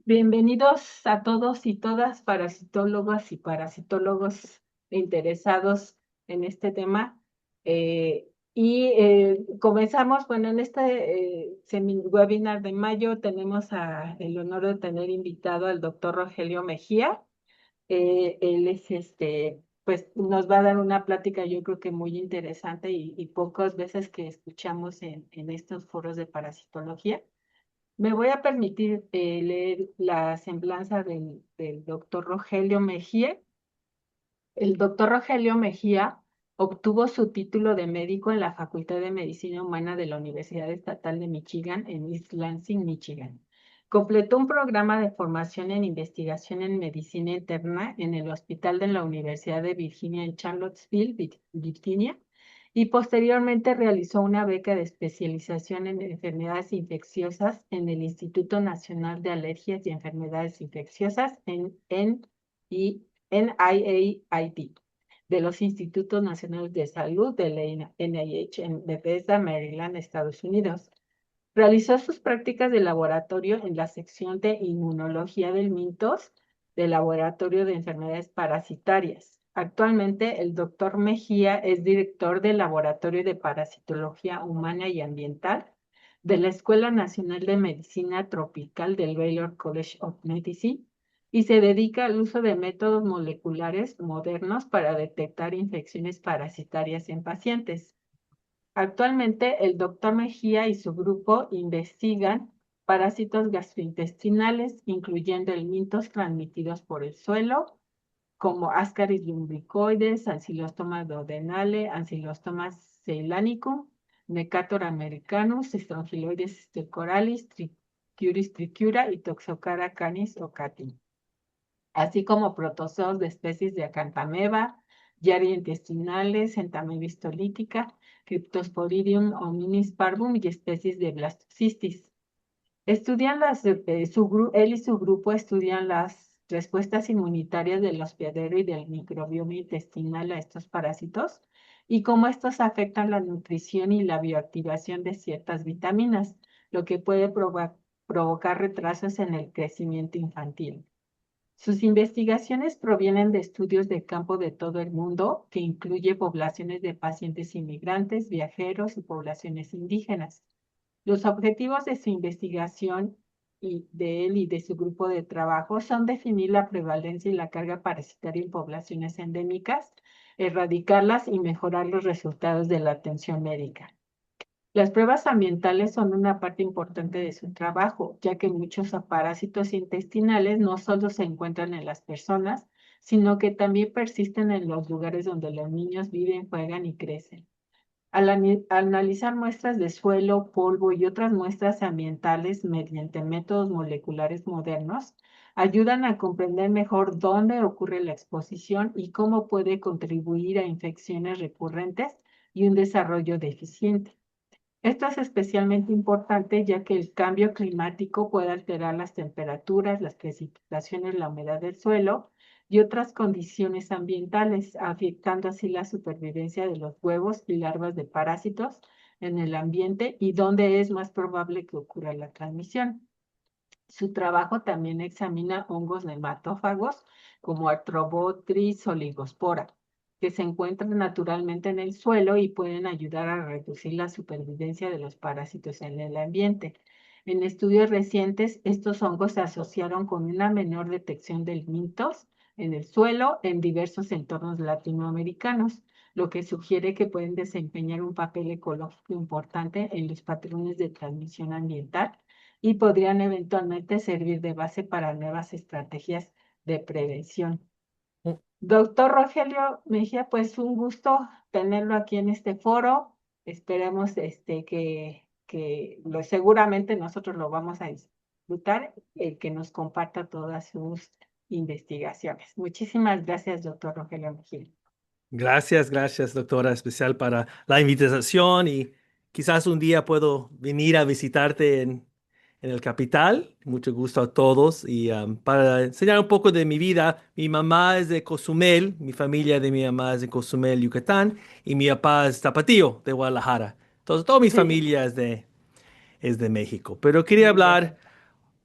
Bienvenidos a todos y todas parasitólogas y parasitólogos interesados en este tema. Comenzamos, bueno, en este webinar de mayo tenemos el honor de tener invitado al doctor Rogelio Mejía. Él es pues nos va a dar una plática yo creo que muy interesante y pocas veces que escuchamos en estos foros de parasitología. Me voy a permitir leer la semblanza del doctor Rogelio Mejía. El doctor Rogelio Mejía obtuvo su título de médico en la Facultad de Medicina Humana de la Universidad Estatal de Michigan en East Lansing, Michigan. Completó un programa de formación en investigación en medicina interna en el Hospital de la Universidad de Virginia en Charlottesville, Virginia, y posteriormente realizó una beca de especialización en enfermedades infecciosas en el Instituto Nacional de Alergias y Enfermedades Infecciosas y NIAID de los Institutos Nacionales de Salud de la NIH en Bethesda, Maryland, Estados Unidos. Realizó sus prácticas de laboratorio en la sección de inmunología del MINTOS del Laboratorio de Enfermedades Parasitarias. Actualmente, el doctor Mejía es director del Laboratorio de Parasitología Humana y Ambiental de la Escuela Nacional de Medicina Tropical del Baylor College of Medicine y se dedica al uso de métodos moleculares modernos para detectar infecciones parasitarias en pacientes. Actualmente, el doctor Mejía y su grupo investigan parásitos gastrointestinales, incluyendo helmintos transmitidos por el suelo, como Ascaris lumbricoides, Ancylostoma duodenale, Ancylostoma ceylanicum, Necator americanus, Strongyloides stercoralis, Trichuris tricura y Toxocara canis o cati, así como protozoos de especies de Acanthameba, Giardia intestinales, Entamoeba histolítica, Cryptosporidium hominis parvum y especies de Blastocystis. Él y su grupo estudian las respuestas inmunitarias del hospedero y del microbioma intestinal a estos parásitos y cómo estos afectan la nutrición y la bioactivación de ciertas vitaminas, lo que puede provocar retrasos en el crecimiento infantil. Sus investigaciones provienen de estudios de campo de todo el mundo, que incluye poblaciones de pacientes inmigrantes, viajeros y poblaciones indígenas. Los objetivos de su investigación y de él y de su grupo de trabajo son definir la prevalencia y la carga parasitaria en poblaciones endémicas, erradicarlas y mejorar los resultados de la atención médica. Las pruebas ambientales son una parte importante de su trabajo, ya que muchos parásitos intestinales no solo se encuentran en las personas, sino que también persisten en los lugares donde los niños viven, juegan y crecen. Al analizar muestras de suelo, polvo y otras muestras ambientales mediante métodos moleculares modernos, ayudan a comprender mejor dónde ocurre la exposición y cómo puede contribuir a infecciones recurrentes y un desarrollo deficiente. Esto es especialmente importante ya que el cambio climático puede alterar las temperaturas, las precipitaciones, la humedad del suelo y otras condiciones ambientales, afectando así la supervivencia de los huevos y larvas de parásitos en el ambiente y donde es más probable que ocurra la transmisión. Su trabajo también examina hongos nematófagos como Arthrobotrys oligospora, que se encuentran naturalmente en el suelo y pueden ayudar a reducir la supervivencia de los parásitos en el ambiente. En estudios recientes, estos hongos se asociaron con una menor detección del mitos en el suelo en diversos entornos latinoamericanos, lo que sugiere que pueden desempeñar un papel ecológico importante en los patrones de transmisión ambiental y podrían eventualmente servir de base para nuevas estrategias de prevención. Doctor Rogelio Mejía, pues un gusto tenerlo aquí en este foro. Esperemos seguramente nosotros lo vamos a disfrutar, el que nos comparta todas sus investigaciones. Muchísimas gracias, doctor Rogelio Mejía. Gracias, gracias, doctora, especial para la invitación y quizás un día puedo venir a visitarte en el capital. Mucho gusto a todos y para enseñar un poco de mi vida, mi mamá es de Cozumel, mi familia de mi mamá es de Cozumel, Yucatán, y mi papá es tapatío de Guadalajara. Entonces, toda mi Sí, familia es de México. Pero quería muy hablar bien.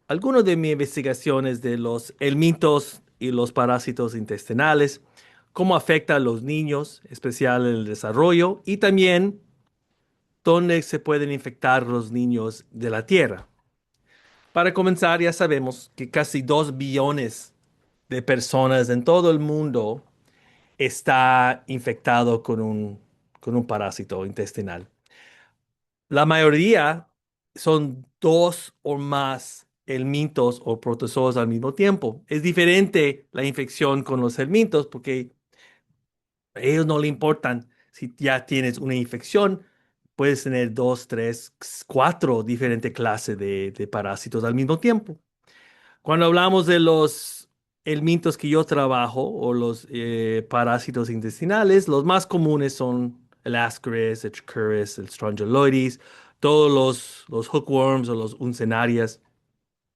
algunas de mis investigaciones de los helmintos y los parásitos intestinales, cómo afecta a los niños, especial en el desarrollo, y también dónde se pueden infectar los niños de la tierra. Para comenzar, ya sabemos que casi 2 billones de personas en todo el mundo está infectado con un parásito intestinal. La mayoría son dos o más helmintos o protozoos al mismo tiempo. Es diferente la infección con los helmintos porque a ellos no le importan si ya tienes una infección. Puedes tener dos, tres, cuatro diferentes clases de parásitos al mismo tiempo. Cuando hablamos de los helmintos que yo trabajo o los parásitos intestinales, los más comunes son el Ascaris, el Trichuris, el Strongyloides, todos los hookworms o los uncenarias.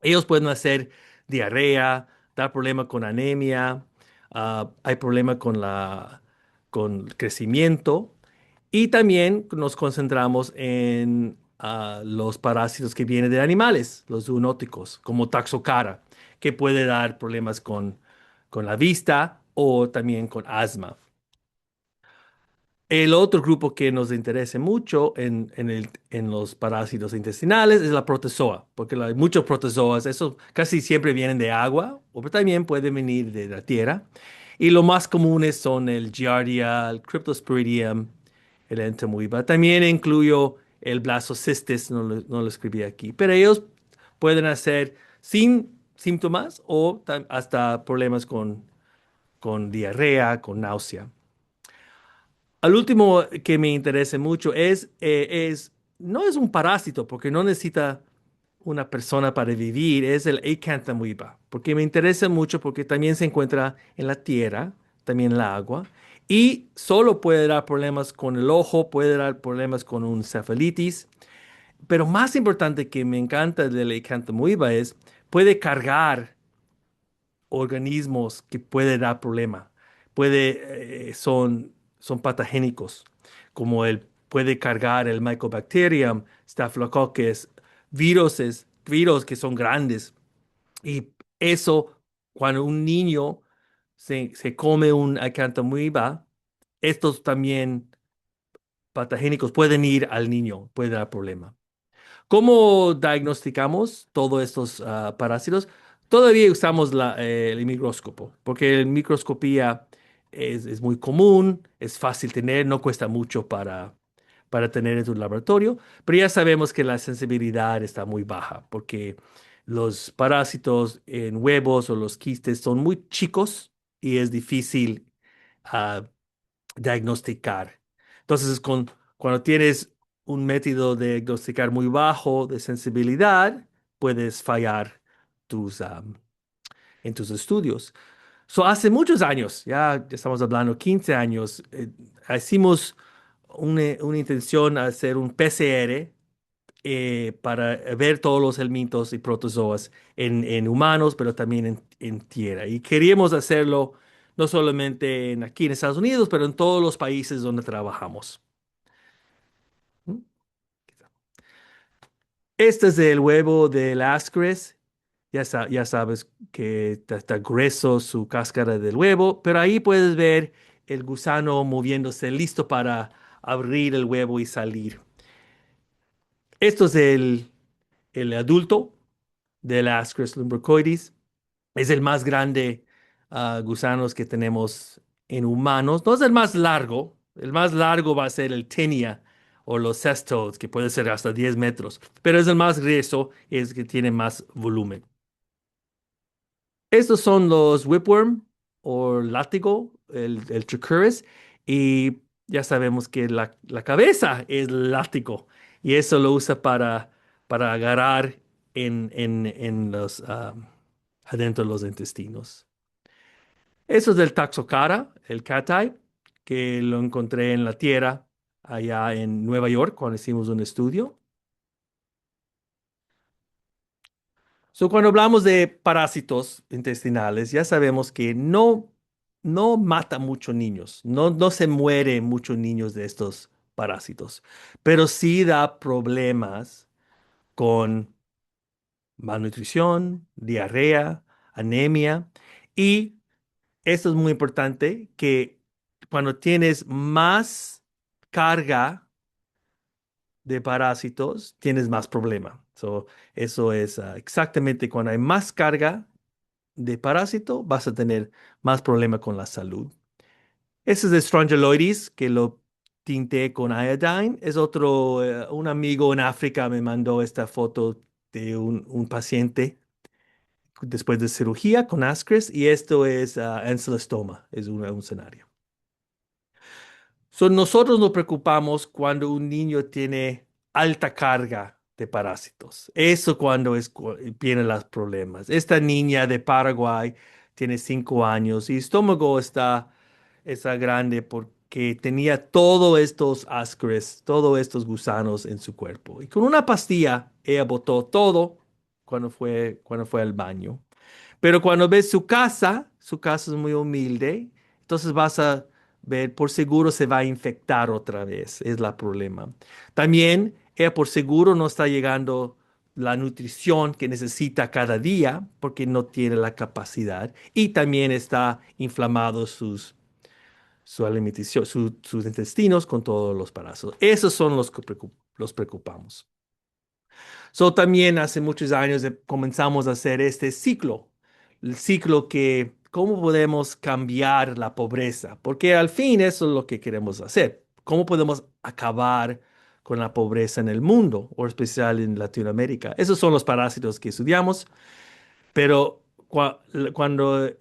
Ellos pueden hacer diarrea, dar problema con anemia, hay problema con crecimiento y también nos concentramos en los parásitos que vienen de animales, los zoonóticos, como Taxocara, que puede dar problemas con la vista o también con asma. El otro grupo que nos interesa mucho en los parásitos intestinales es la protozoa, porque hay muchos protozoas, esos casi siempre vienen de agua, o también pueden venir de la tierra. Y los más comunes son el Giardia, el Cryptosporidium, el Entamoeba. También incluyo el Blastocystis, no lo escribí aquí, pero ellos pueden hacer sin síntomas o hasta problemas con diarrea, con náusea. Al último que me interesa mucho no es un parásito, porque no necesita una persona para vivir, es el Acanthamoeba, porque me interesa mucho porque también se encuentra en la tierra, también en la agua, y solo puede dar problemas con el ojo, puede dar problemas con un cefalitis, pero más importante que me encanta del Acanthamoeba es, puede cargar organismos que pueden dar problema. Son patogénicos, como puede cargar el Mycobacterium, Staphylococcus, virus que son grandes. Y eso, cuando un niño se come un Acanthamoeba, estos también patogénicos pueden ir al niño, puede dar problema. ¿Cómo diagnosticamos todos estos parásitos? Todavía usamos el microscopio, porque la microscopía es muy común, es fácil tener, no cuesta mucho para tener en tu laboratorio, pero ya sabemos que la sensibilidad está muy baja, porque los parásitos en huevos o los quistes son muy chicos y es difícil ah, diagnosticar. Entonces, cuando tienes un método de diagnosticar muy bajo de sensibilidad, puedes fallar en tus estudios. Hace muchos años, ya estamos hablando 15 años, hicimos una intención de hacer un PCR para ver todos los helmintos y protozoas en humanos, pero también en tierra. Y queríamos hacerlo no solamente aquí en Estados Unidos, pero en todos los países donde trabajamos. ¿Mm? Este es el huevo del Ascaris. Ya sabes que está grueso su cáscara del huevo, pero ahí puedes ver el gusano moviéndose, listo para abrir el huevo y salir. Esto es el adulto del Ascaris lumbricoides. Es el más grande gusanos que tenemos en humanos. No es el más largo. El más largo va a ser el Tinea o los cestodes, que puede ser hasta 10 metros. Pero es el más grueso, es que tiene más volumen. Estos son los whipworm o látigo, el trichuris. Y ya sabemos que la cabeza es látigo. Y eso lo usa para agarrar adentro de los intestinos. Eso es del Taxocara, el cateye, que lo encontré en la tierra allá en Nueva York cuando hicimos un estudio. Cuando hablamos de parásitos intestinales, ya sabemos que no mata muchos niños, no se mueren muchos niños de estos parásitos, pero sí da problemas con malnutrición, diarrea, anemia. Y esto es muy importante, que cuando tienes más carga de parásitos, tienes más problema. Eso es exactamente cuando hay más carga de parásito, vas a tener más problema con la salud. Ese es de Strongyloides, que lo tinté con iodine. Es otro, un amigo en África me mandó esta foto de un paciente después de cirugía con Ascaris, y esto es ancylostoma, es un escenario. Nosotros nos preocupamos cuando un niño tiene alta carga de parásitos. Eso cuando vienen los problemas. Esta niña de Paraguay tiene 5 años y estómago está grande porque tenía todos estos ascaris, todos estos gusanos en su cuerpo. Y con una pastilla, ella botó todo cuando fue al baño. Pero cuando ves su casa es muy humilde, entonces vas a ver, por seguro se va a infectar otra vez, es el problema. También, ella por seguro no está llegando la nutrición que necesita cada día porque no tiene la capacidad, y también está inflamado su alimentación, sus intestinos con todos los parásitos. Esos son los que los preocupamos. También hace muchos años comenzamos a hacer este ciclo, el ciclo que, ¿cómo podemos cambiar la pobreza? Porque al fin eso es lo que queremos hacer. ¿Cómo podemos acabar con la pobreza en el mundo, o especial en Latinoamérica? Esos son los parásitos que estudiamos. Pero cuando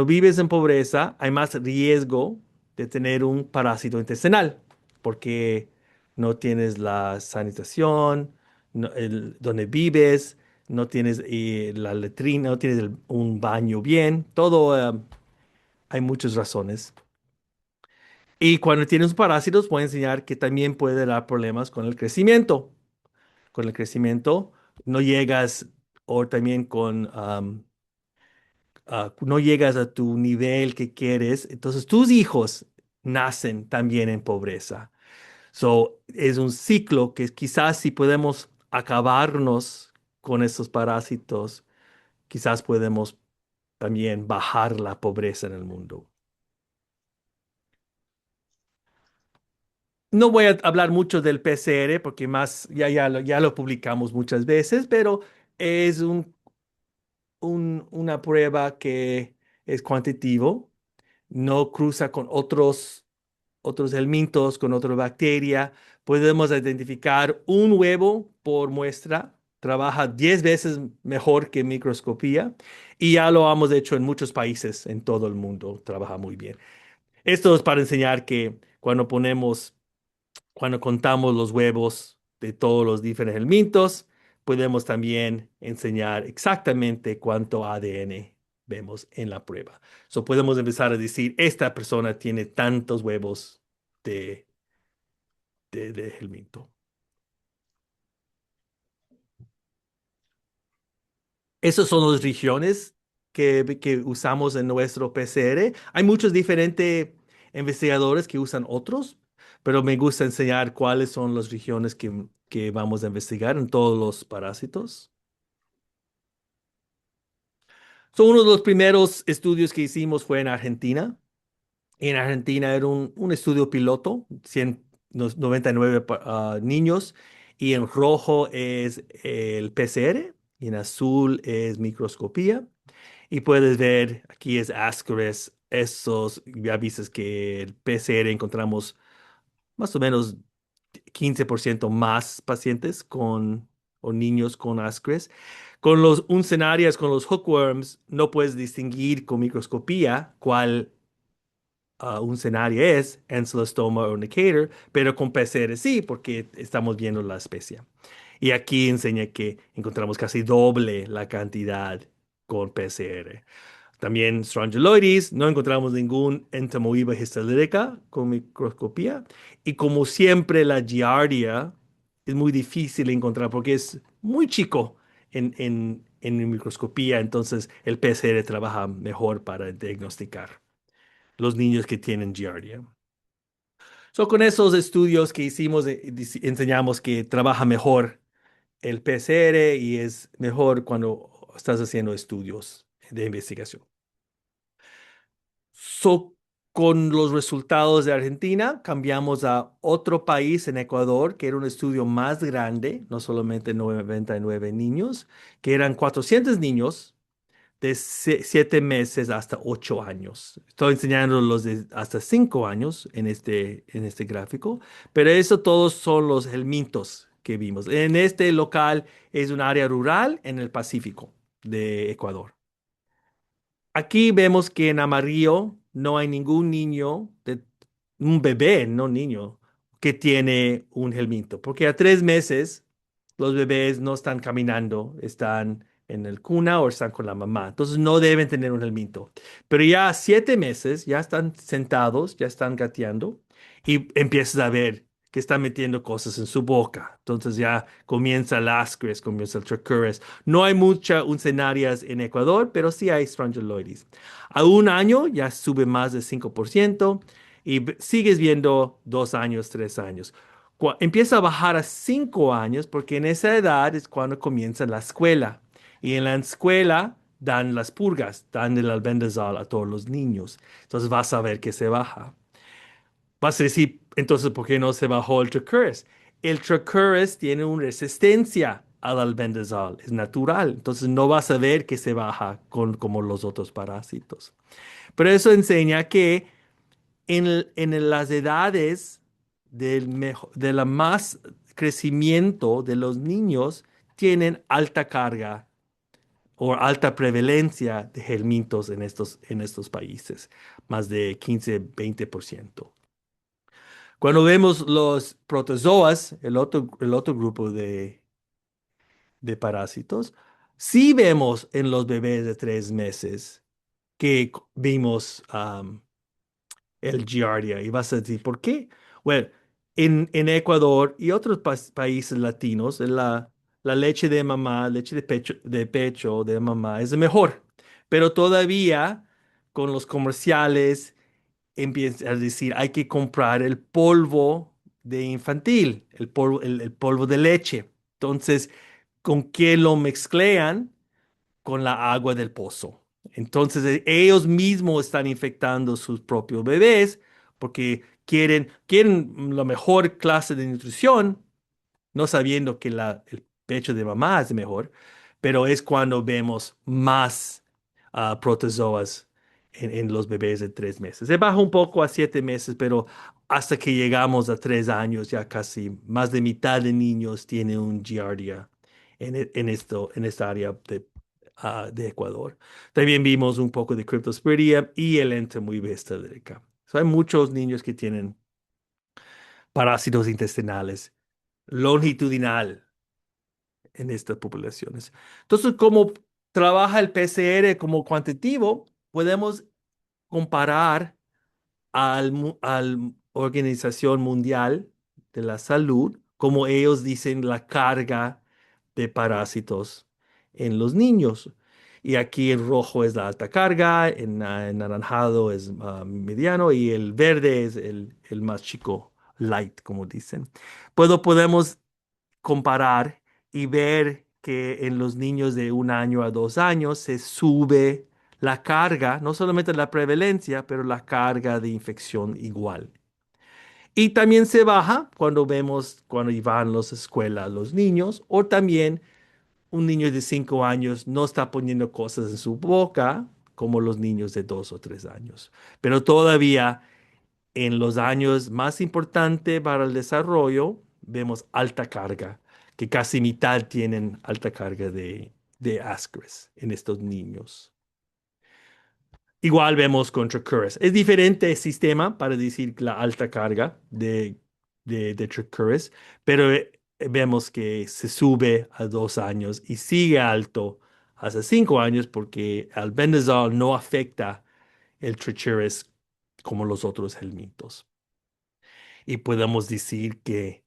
vives en pobreza, hay más riesgo de tener un parásito intestinal, porque no tienes la sanitación, donde vives, no tienes la letrina, no tienes un baño bien, todo, hay muchas razones. Y cuando tienes parásitos, puede enseñar que también puede dar problemas con el crecimiento. Con el crecimiento no llegas, o también no llegas a tu nivel que quieres, entonces tus hijos nacen también en pobreza. Es un ciclo que quizás, si podemos acabarnos con estos parásitos, quizás podemos también bajar la pobreza en el mundo. No voy a hablar mucho del PCR porque más ya lo publicamos muchas veces, pero es una prueba que es cuantitativo, no cruza con otros elementos, con otra bacteria. Podemos identificar un huevo por muestra. Trabaja 10 veces mejor que microscopía, y ya lo hemos hecho en muchos países en todo el mundo. Trabaja muy bien. Esto es para enseñar que cuando contamos los huevos de todos los diferentes elementos, podemos también enseñar exactamente cuánto ADN vemos en la prueba. Podemos empezar a decir, esta persona tiene tantos huevos de, de elemento. Esas son las regiones que usamos en nuestro PCR. Hay muchos diferentes investigadores que usan otros, pero me gusta enseñar cuáles son las regiones que vamos a investigar en todos los parásitos. Uno de los primeros estudios que hicimos fue en Argentina. En Argentina era un estudio piloto, 99 niños, y en rojo es el PCR, y en azul es microscopía. Y puedes ver, aquí es Ascaris, ya viste que el PCR encontramos más o menos 15% más pacientes o niños con Ascaris. Con los uncenarias, con los hookworms, no puedes distinguir con microscopía cuál uncenaria es, Ancylostoma o Necator, pero con PCR sí, porque estamos viendo la especie. Y aquí enseña que encontramos casi doble la cantidad con PCR. También Strongyloides, no encontramos ningún entamoeba histolítica con microscopía. Y como siempre, la Giardia es muy difícil de encontrar porque es muy chico en microscopía. Entonces, el PCR trabaja mejor para diagnosticar los niños que tienen Giardia. Con esos estudios que hicimos, enseñamos que trabaja mejor el PCR y es mejor cuando estás haciendo estudios de investigación. So, con los resultados de Argentina, cambiamos a otro país en Ecuador, que era un estudio más grande, no solamente 99 niños, que eran 400 niños de 7 meses hasta 8 años. Estoy enseñando los de hasta 5 años en este gráfico, pero eso todos son los helmintos que vimos. En este local es un área rural en el Pacífico de Ecuador. Aquí vemos que en amarillo no hay ningún niño, un bebé, no niño, que tiene un helminto, porque a 3 meses los bebés no están caminando, están en el cuna o están con la mamá, entonces no deben tener un helminto. Pero ya a 7 meses ya están sentados, ya están gateando y empiezas a ver que están metiendo cosas en su boca. Entonces ya comienza el ascaris, comienza el trichuris. No hay muchas uncenarias en Ecuador, pero sí hay strongyloides. A 1 año ya sube más del 5% y sigues viendo 2 años, 3 años. Empieza a bajar a 5 años porque en esa edad es cuando comienza la escuela. Y en la escuela dan las purgas, dan el albendazol a todos los niños. Entonces vas a ver que se baja. Vas a decir, entonces, ¿por qué no se bajó el Tricuris? El Tricuris tiene una resistencia al albendazol, es natural, entonces no vas a ver que se baja como los otros parásitos. Pero eso enseña que en las edades de la más crecimiento de los niños tienen alta carga o alta prevalencia de helmintos en estos países, más de 15-20%. Cuando vemos los protozoas, el otro grupo de parásitos, sí vemos en los bebés de 3 meses que vimos el Giardia. Y vas a decir, ¿por qué? Bueno, en Ecuador y otros países latinos, la leche de mamá, leche de pecho de mamá es mejor. Pero todavía con los comerciales empieza a decir, hay que comprar el polvo de infantil, el polvo de leche. Entonces, ¿con qué lo mezclan? Con la agua del pozo. Entonces, ellos mismos están infectando sus propios bebés porque quieren la mejor clase de nutrición, no sabiendo que el pecho de mamá es mejor, pero es cuando vemos más protozoas en los bebés de 3 meses. Se baja un poco a 7 meses, pero hasta que llegamos a 3 años, ya casi más de mitad de niños tienen un Giardia en esta área de Ecuador. También vimos un poco de Cryptosporidium y el Enteromoebista lyrica. So, hay muchos niños que tienen parásitos intestinales longitudinal en estas poblaciones. Entonces, como trabaja el PCR como cuantitativo, podemos comparar al Organización Mundial de la Salud, como ellos dicen, la carga de parásitos en los niños. Y aquí en rojo es la alta carga, en naranjado es mediano y el verde es el más chico, light, como dicen. Podemos comparar y ver que en los niños de 1 año a 2 años se sube la carga, no solamente la prevalencia, pero la carga de infección igual. Y también se baja cuando vemos cuando van a las escuelas los niños, o también un niño de 5 años no está poniendo cosas en su boca como los niños de 2 o 3 años. Pero todavía en los años más importantes para el desarrollo, vemos alta carga, que casi mitad tienen alta carga de ascaris en estos niños. Igual vemos con Trichuris. Es diferente el sistema para decir la alta carga de Trichuris, pero vemos que se sube a 2 años y sigue alto hasta 5 años porque el albendazol no afecta el Trichuris como los otros helmintos. Y podemos decir que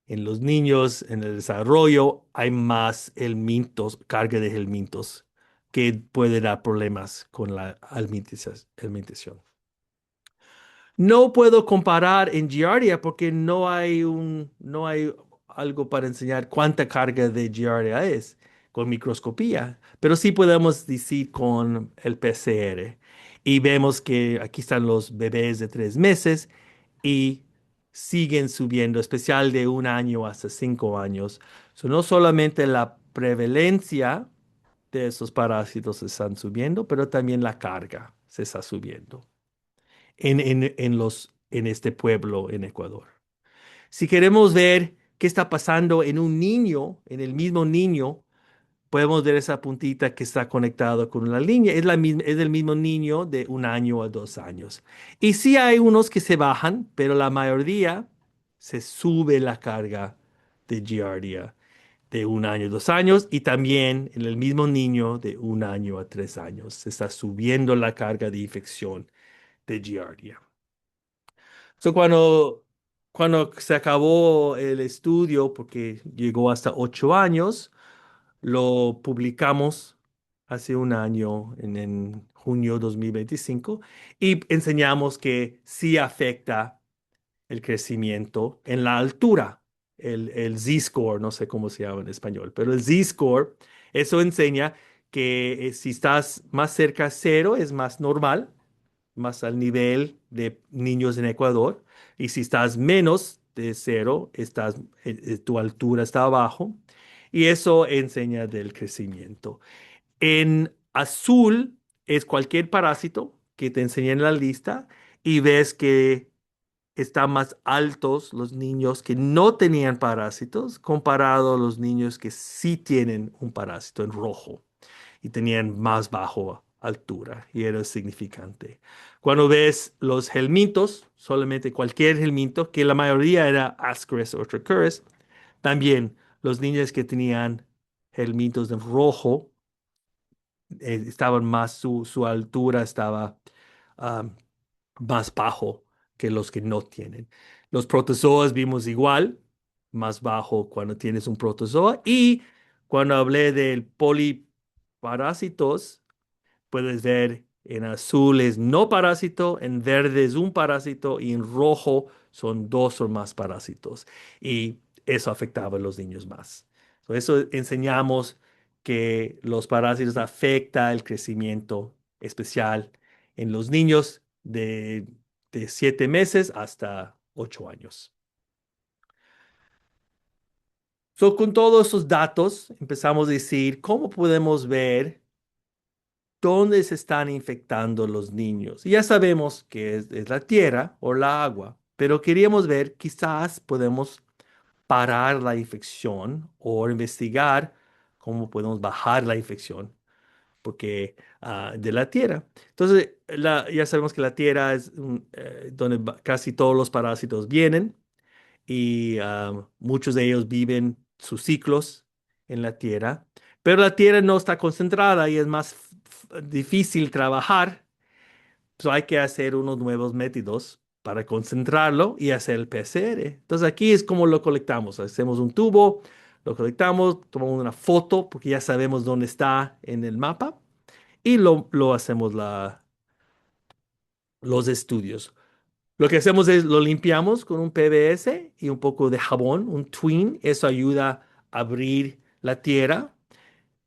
en los niños, en el desarrollo, hay más helmintos, carga de helmintos, que puede dar problemas con la alimentación. No puedo comparar en Giardia porque no hay algo para enseñar cuánta carga de giardia es con microscopía, pero sí podemos decir con el PCR. Y vemos que aquí están los bebés de 3 meses y siguen subiendo, especial de 1 año hasta 5 años. So, no solamente la prevalencia de esos parásitos se están subiendo, pero también la carga se está subiendo en este pueblo en Ecuador. Si queremos ver qué está pasando en un niño, en el mismo niño, podemos ver esa puntita que está conectado con una línea. Es el mismo niño de 1 año a 2 años. Y sí hay unos que se bajan, pero la mayoría se sube la carga de giardia de 1 año a 2 años y también en el mismo niño de 1 año a 3 años. Se está subiendo la carga de infección de giardia. So, cuando se acabó el estudio, porque llegó hasta 8 años, lo publicamos hace 1 año, en junio 2025, y enseñamos que sí afecta el crecimiento en la altura, el Z-score, no sé cómo se llama en español, pero el Z-score, eso enseña que si estás más cerca a cero es más normal, más al nivel de niños en Ecuador, y si estás menos de cero, tu altura está abajo, y eso enseña del crecimiento. En azul es cualquier parásito que te enseñé en la lista y ves que están más altos los niños que no tenían parásitos comparado a los niños que sí tienen un parásito en rojo y tenían más bajo altura y era significante. Cuando ves los helmintos, solamente cualquier helminto, que la mayoría era Ascaris o Trichuris, también los niños que tenían helmintos en rojo estaban más, su altura estaba ah, más bajo que los que no tienen. Los protozoas vimos igual, más bajo cuando tienes un protozoa. Y cuando hablé del poliparásitos, puedes ver en azul es no parásito, en verde es un parásito y en rojo son dos o más parásitos. Y eso afectaba a los niños más. Por eso enseñamos que los parásitos afectan el crecimiento especial en los niños de 7 meses hasta 8 años. So, con todos esos datos empezamos a decir cómo podemos ver dónde se están infectando los niños. Y ya sabemos que es la tierra o la agua, pero queríamos ver, quizás podemos parar la infección o investigar cómo podemos bajar la infección porque de la tierra. Entonces, ya sabemos que la tierra es donde casi todos los parásitos vienen y muchos de ellos viven sus ciclos en la tierra, pero la tierra no está concentrada y es más difícil trabajar, so hay que hacer unos nuevos métodos para concentrarlo y hacer el PCR. Entonces aquí es como lo colectamos, hacemos un tubo, lo colectamos, tomamos una foto porque ya sabemos dónde está en el mapa y lo hacemos los estudios. Lo que hacemos es lo limpiamos con un PVS y un poco de jabón, un twin. Eso ayuda a abrir la tierra.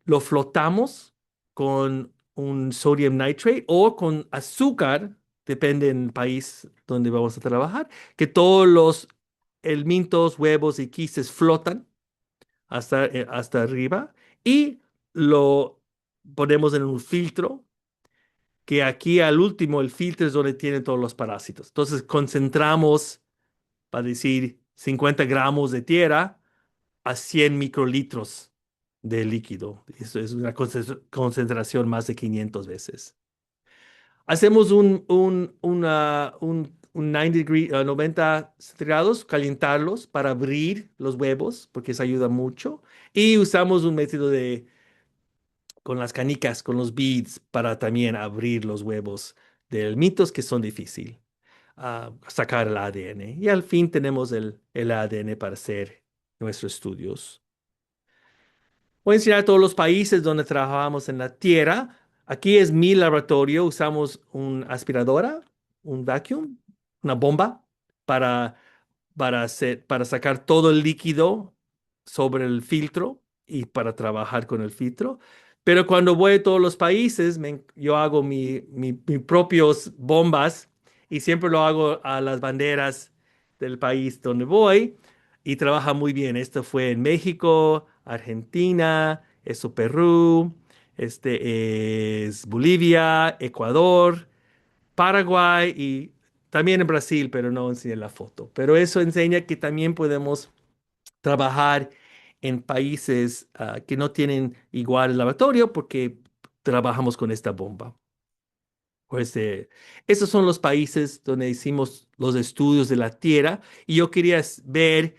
Lo flotamos con un sodium nitrate o con azúcar, depende del país donde vamos a trabajar, que todos los helmintos, huevos y quistes flotan hasta arriba y lo ponemos en un filtro que aquí al último el filtro es donde tienen todos los parásitos. Entonces concentramos, para decir, 50 gramos de tierra a 100 microlitros de líquido. Eso es una concentración más de 500 veces. Hacemos un 90 grados, calentarlos para abrir los huevos, porque eso ayuda mucho. Y usamos un método con las canicas, con los beads, para también abrir los huevos de mitos que son difíciles sacar el ADN. Y al fin tenemos el ADN para hacer nuestros estudios. Voy a enseñar a todos los países donde trabajamos en la tierra. Aquí es mi laboratorio. Usamos una aspiradora, un vacuum, una bomba para sacar todo el líquido sobre el filtro y para trabajar con el filtro. Pero cuando voy a todos los países, yo hago mis propios bombas y siempre lo hago a las banderas del país donde voy y trabaja muy bien. Esto fue en México, Argentina, eso Perú, este es Bolivia, Ecuador, Paraguay y también en Brasil, pero no enseñé la foto. Pero eso enseña que también podemos trabajar en países que no tienen igual el laboratorio porque trabajamos con esta bomba. Pues esos son los países donde hicimos los estudios de la Tierra y yo quería ver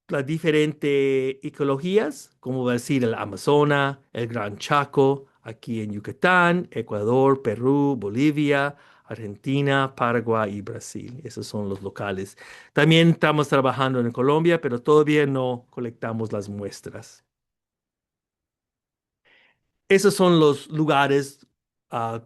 las diferentes ecologías, como va a decir el Amazonas, el Gran Chaco, aquí en Yucatán, Ecuador, Perú, Bolivia, Argentina, Paraguay y Brasil. Esos son los locales. También estamos trabajando en Colombia, pero todavía no colectamos las muestras. Esos son los lugares,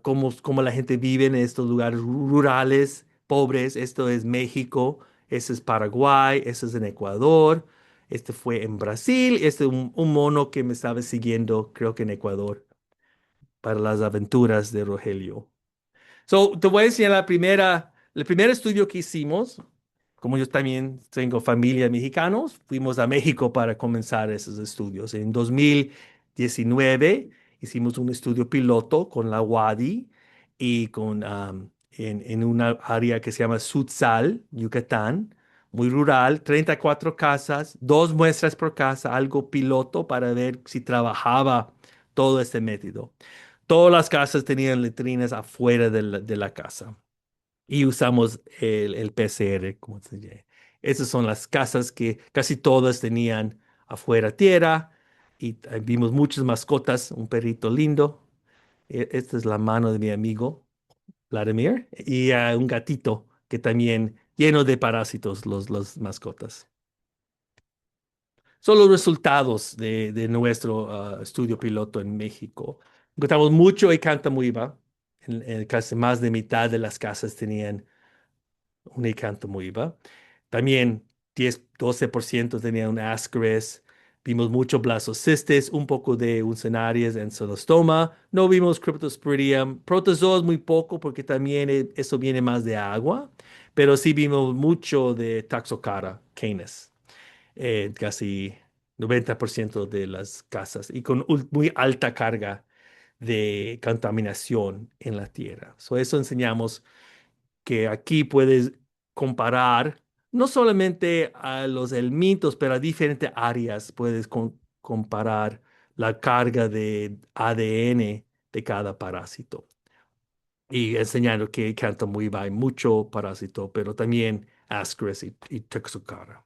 como la gente vive en estos lugares rurales, pobres. Esto es México, este es Paraguay, este es en Ecuador, este fue en Brasil, este es un mono que me estaba siguiendo, creo que en Ecuador, para las aventuras de Rogelio. So, te voy a enseñar el primer estudio que hicimos. Como yo también tengo familia mexicanos, fuimos a México para comenzar esos estudios. En 2019 hicimos un estudio piloto con la UADY y en una área que se llama Sutzal, Yucatán, muy rural, 34 casas, dos muestras por casa, algo piloto para ver si trabajaba todo este método. Todas las casas tenían letrinas afuera de la casa y usamos el PCR, como se llama. Esas son las casas que casi todas tenían afuera tierra y vimos muchas mascotas, un perrito lindo. Esta es la mano de mi amigo Vladimir y un gatito que también lleno de parásitos, los mascotas. Son los resultados de nuestro estudio piloto en México. Encontramos mucho Icantamuiba. Casi más de mitad de las casas tenían un Icantamuiba. También 10-12% tenían un Ascaris. Vimos mucho Blasocystis, un poco de Uncenarias en Celostoma. No vimos Cryptosporidium. Protozoos muy poco porque también eso viene más de agua. Pero sí vimos mucho de Taxocara, Canis, casi 90% de las casas y con muy alta carga de contaminación en la tierra. Eso enseñamos que aquí puedes comparar no solamente a los elmintos, pero a diferentes áreas puedes comparar la carga de ADN de cada parásito. Y enseñando que Cantamuiva hay mucho parásito, pero también Ascaris y Texocara.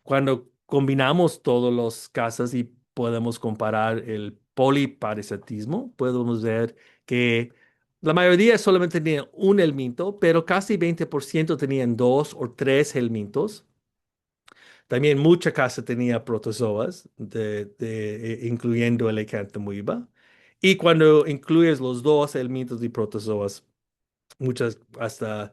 Cuando combinamos todas las casas y podemos comparar el poliparasitismo, podemos ver que la mayoría solamente tenía un helminto, pero casi 20% tenían dos o tres helmintos. También mucha casa tenía protozoas, incluyendo el Acanthamoeba. Y cuando incluyes los dos helmintos de protozoas, muchas, hasta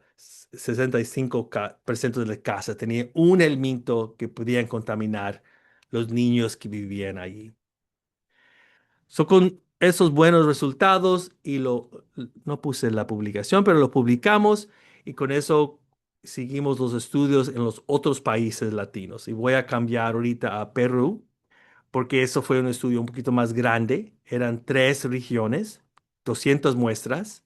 65% de la casa tenía un elemento que podían contaminar los niños que vivían allí. Con esos buenos resultados, no puse la publicación, pero lo publicamos y con eso seguimos los estudios en los otros países latinos. Y voy a cambiar ahorita a Perú, porque eso fue un estudio un poquito más grande. Eran 3 regiones, 200 muestras.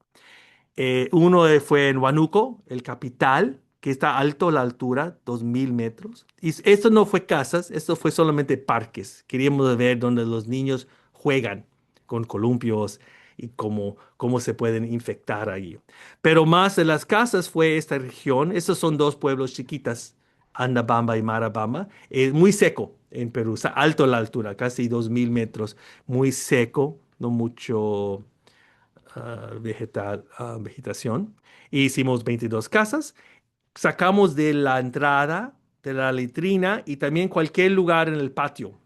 Uno fue en Huánuco, el capital, que está alto a la altura, 2000 metros. Y esto no fue casas, esto fue solamente parques. Queríamos ver dónde los niños juegan con columpios y cómo se pueden infectar ahí. Pero más de las casas fue esta región. Estos son dos pueblos chiquitas, Andabamba y Marabamba. Muy seco en Perú, está alto a la altura, casi 2000 metros. Muy seco, no mucho vegetación. E hicimos 22 casas. Sacamos de la entrada, de la letrina y también cualquier lugar en el patio.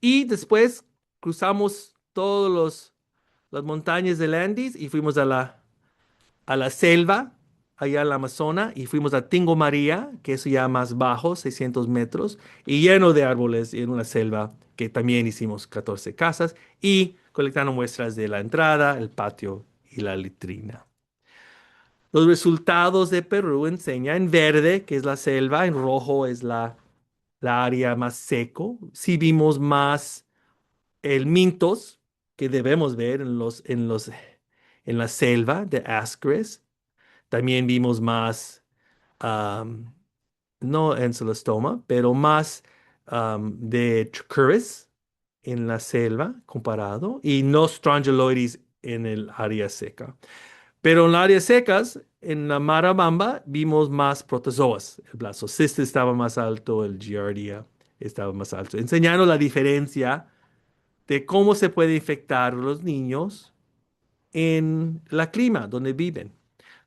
Y después cruzamos las montañas del Andes y fuimos a la selva, allá en la Amazona y fuimos a Tingo María, que es ya más bajo, 600 metros, y lleno de árboles y en una selva, que también hicimos 14 casas y colectando muestras de la entrada, el patio y la letrina. Los resultados de Perú enseñan en verde, que es la selva, en rojo es la área más seco. Sí vimos más mintos que debemos ver en la selva de Ascaris. También vimos más, am, no Encelostoma, pero más de Trichuris en la selva comparado y no Strongyloides en el área seca. Pero en las áreas secas, en la Marabamba, vimos más protozoas. El Blastocystis estaba más alto, el Giardia estaba más alto, enseñando la diferencia de cómo se puede infectar a los niños en la clima donde viven.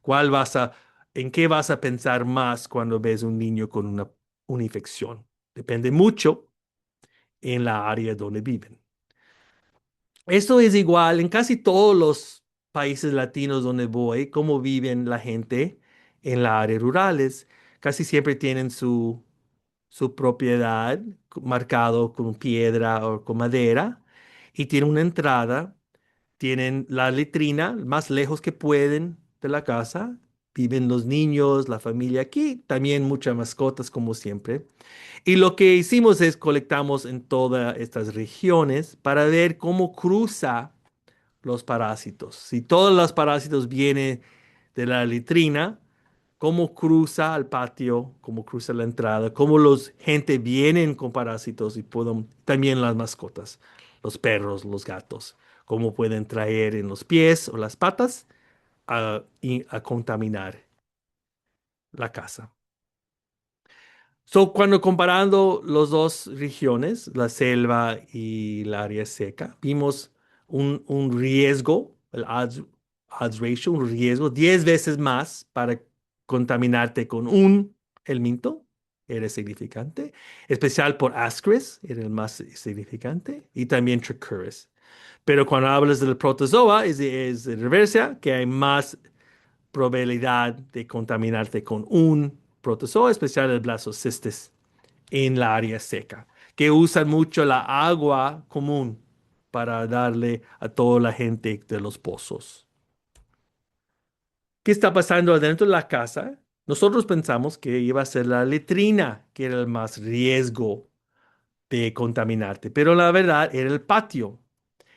¿Cuál vas a, en qué vas a pensar más cuando ves un niño con una infección? Depende mucho en la área donde viven. Esto es igual en casi todos los países latinos donde voy, cómo viven la gente en las áreas rurales. Casi siempre tienen su propiedad marcado con piedra o con madera y tienen una entrada, tienen la letrina más lejos que pueden de la casa. Viven los niños, la familia aquí, también muchas mascotas como siempre. Y lo que hicimos es colectamos en todas estas regiones para ver cómo cruza los parásitos. Si todos los parásitos vienen de la letrina, cómo cruza al patio, cómo cruza la entrada, cómo los gente vienen con parásitos y pueden, también las mascotas, los perros, los gatos, cómo pueden traer en los pies o las patas a contaminar la casa. So, cuando comparando las dos regiones, la selva y la área seca, vimos un riesgo, el odds ratio, un riesgo 10 veces más para contaminarte con un helminto, era significante, especial por Ascaris, era el más significante, y también Trichuris. Pero cuando hablas del protozoa, es de reversa, que hay más probabilidad de contaminarte con un protozoa, especial el Blastocystis en la área seca, que usan mucho la agua común para darle a toda la gente de los pozos. ¿Qué está pasando adentro de la casa? Nosotros pensamos que iba a ser la letrina, que era el más riesgo de contaminarte, pero la verdad era el patio.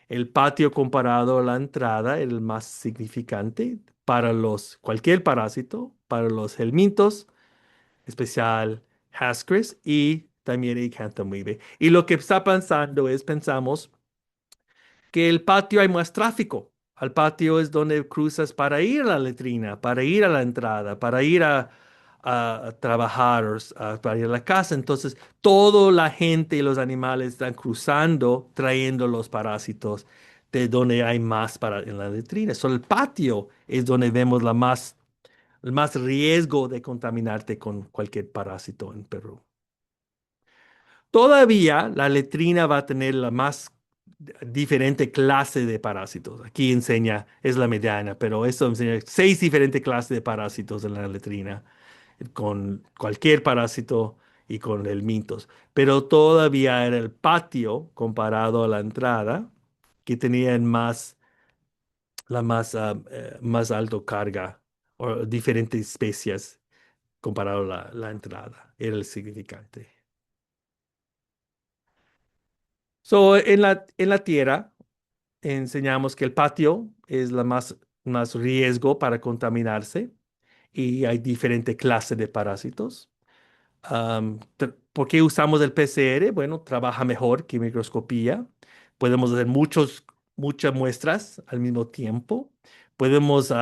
El patio comparado a la entrada era el más significante para cualquier parásito, para los helmintos, especial Ascaris y también Acanthamoeba. Y lo que está pasando es, pensamos que el patio hay más tráfico. Al patio es donde cruzas para ir a la letrina, para ir a la entrada, para ir a trabajar, para ir a la casa. Entonces, toda la gente y los animales están cruzando, trayendo los parásitos de donde hay más en la letrina. Solo el patio es donde vemos el más riesgo de contaminarte con cualquier parásito en Perú. Todavía la letrina va a tener la más diferente clase de parásitos. Aquí enseña, es la mediana, pero esto enseña 6 diferentes clases de parásitos en la letrina, con cualquier parásito y con el mintos. Pero todavía era el patio comparado a la entrada que tenían más alto carga o diferentes especies comparado a la entrada. Era el significante. So, en la tierra enseñamos que el patio es la más riesgo para contaminarse y hay diferentes clases de parásitos. ¿Por qué usamos el PCR? Bueno, trabaja mejor que microscopía. Podemos hacer muchas muestras al mismo tiempo. Podemos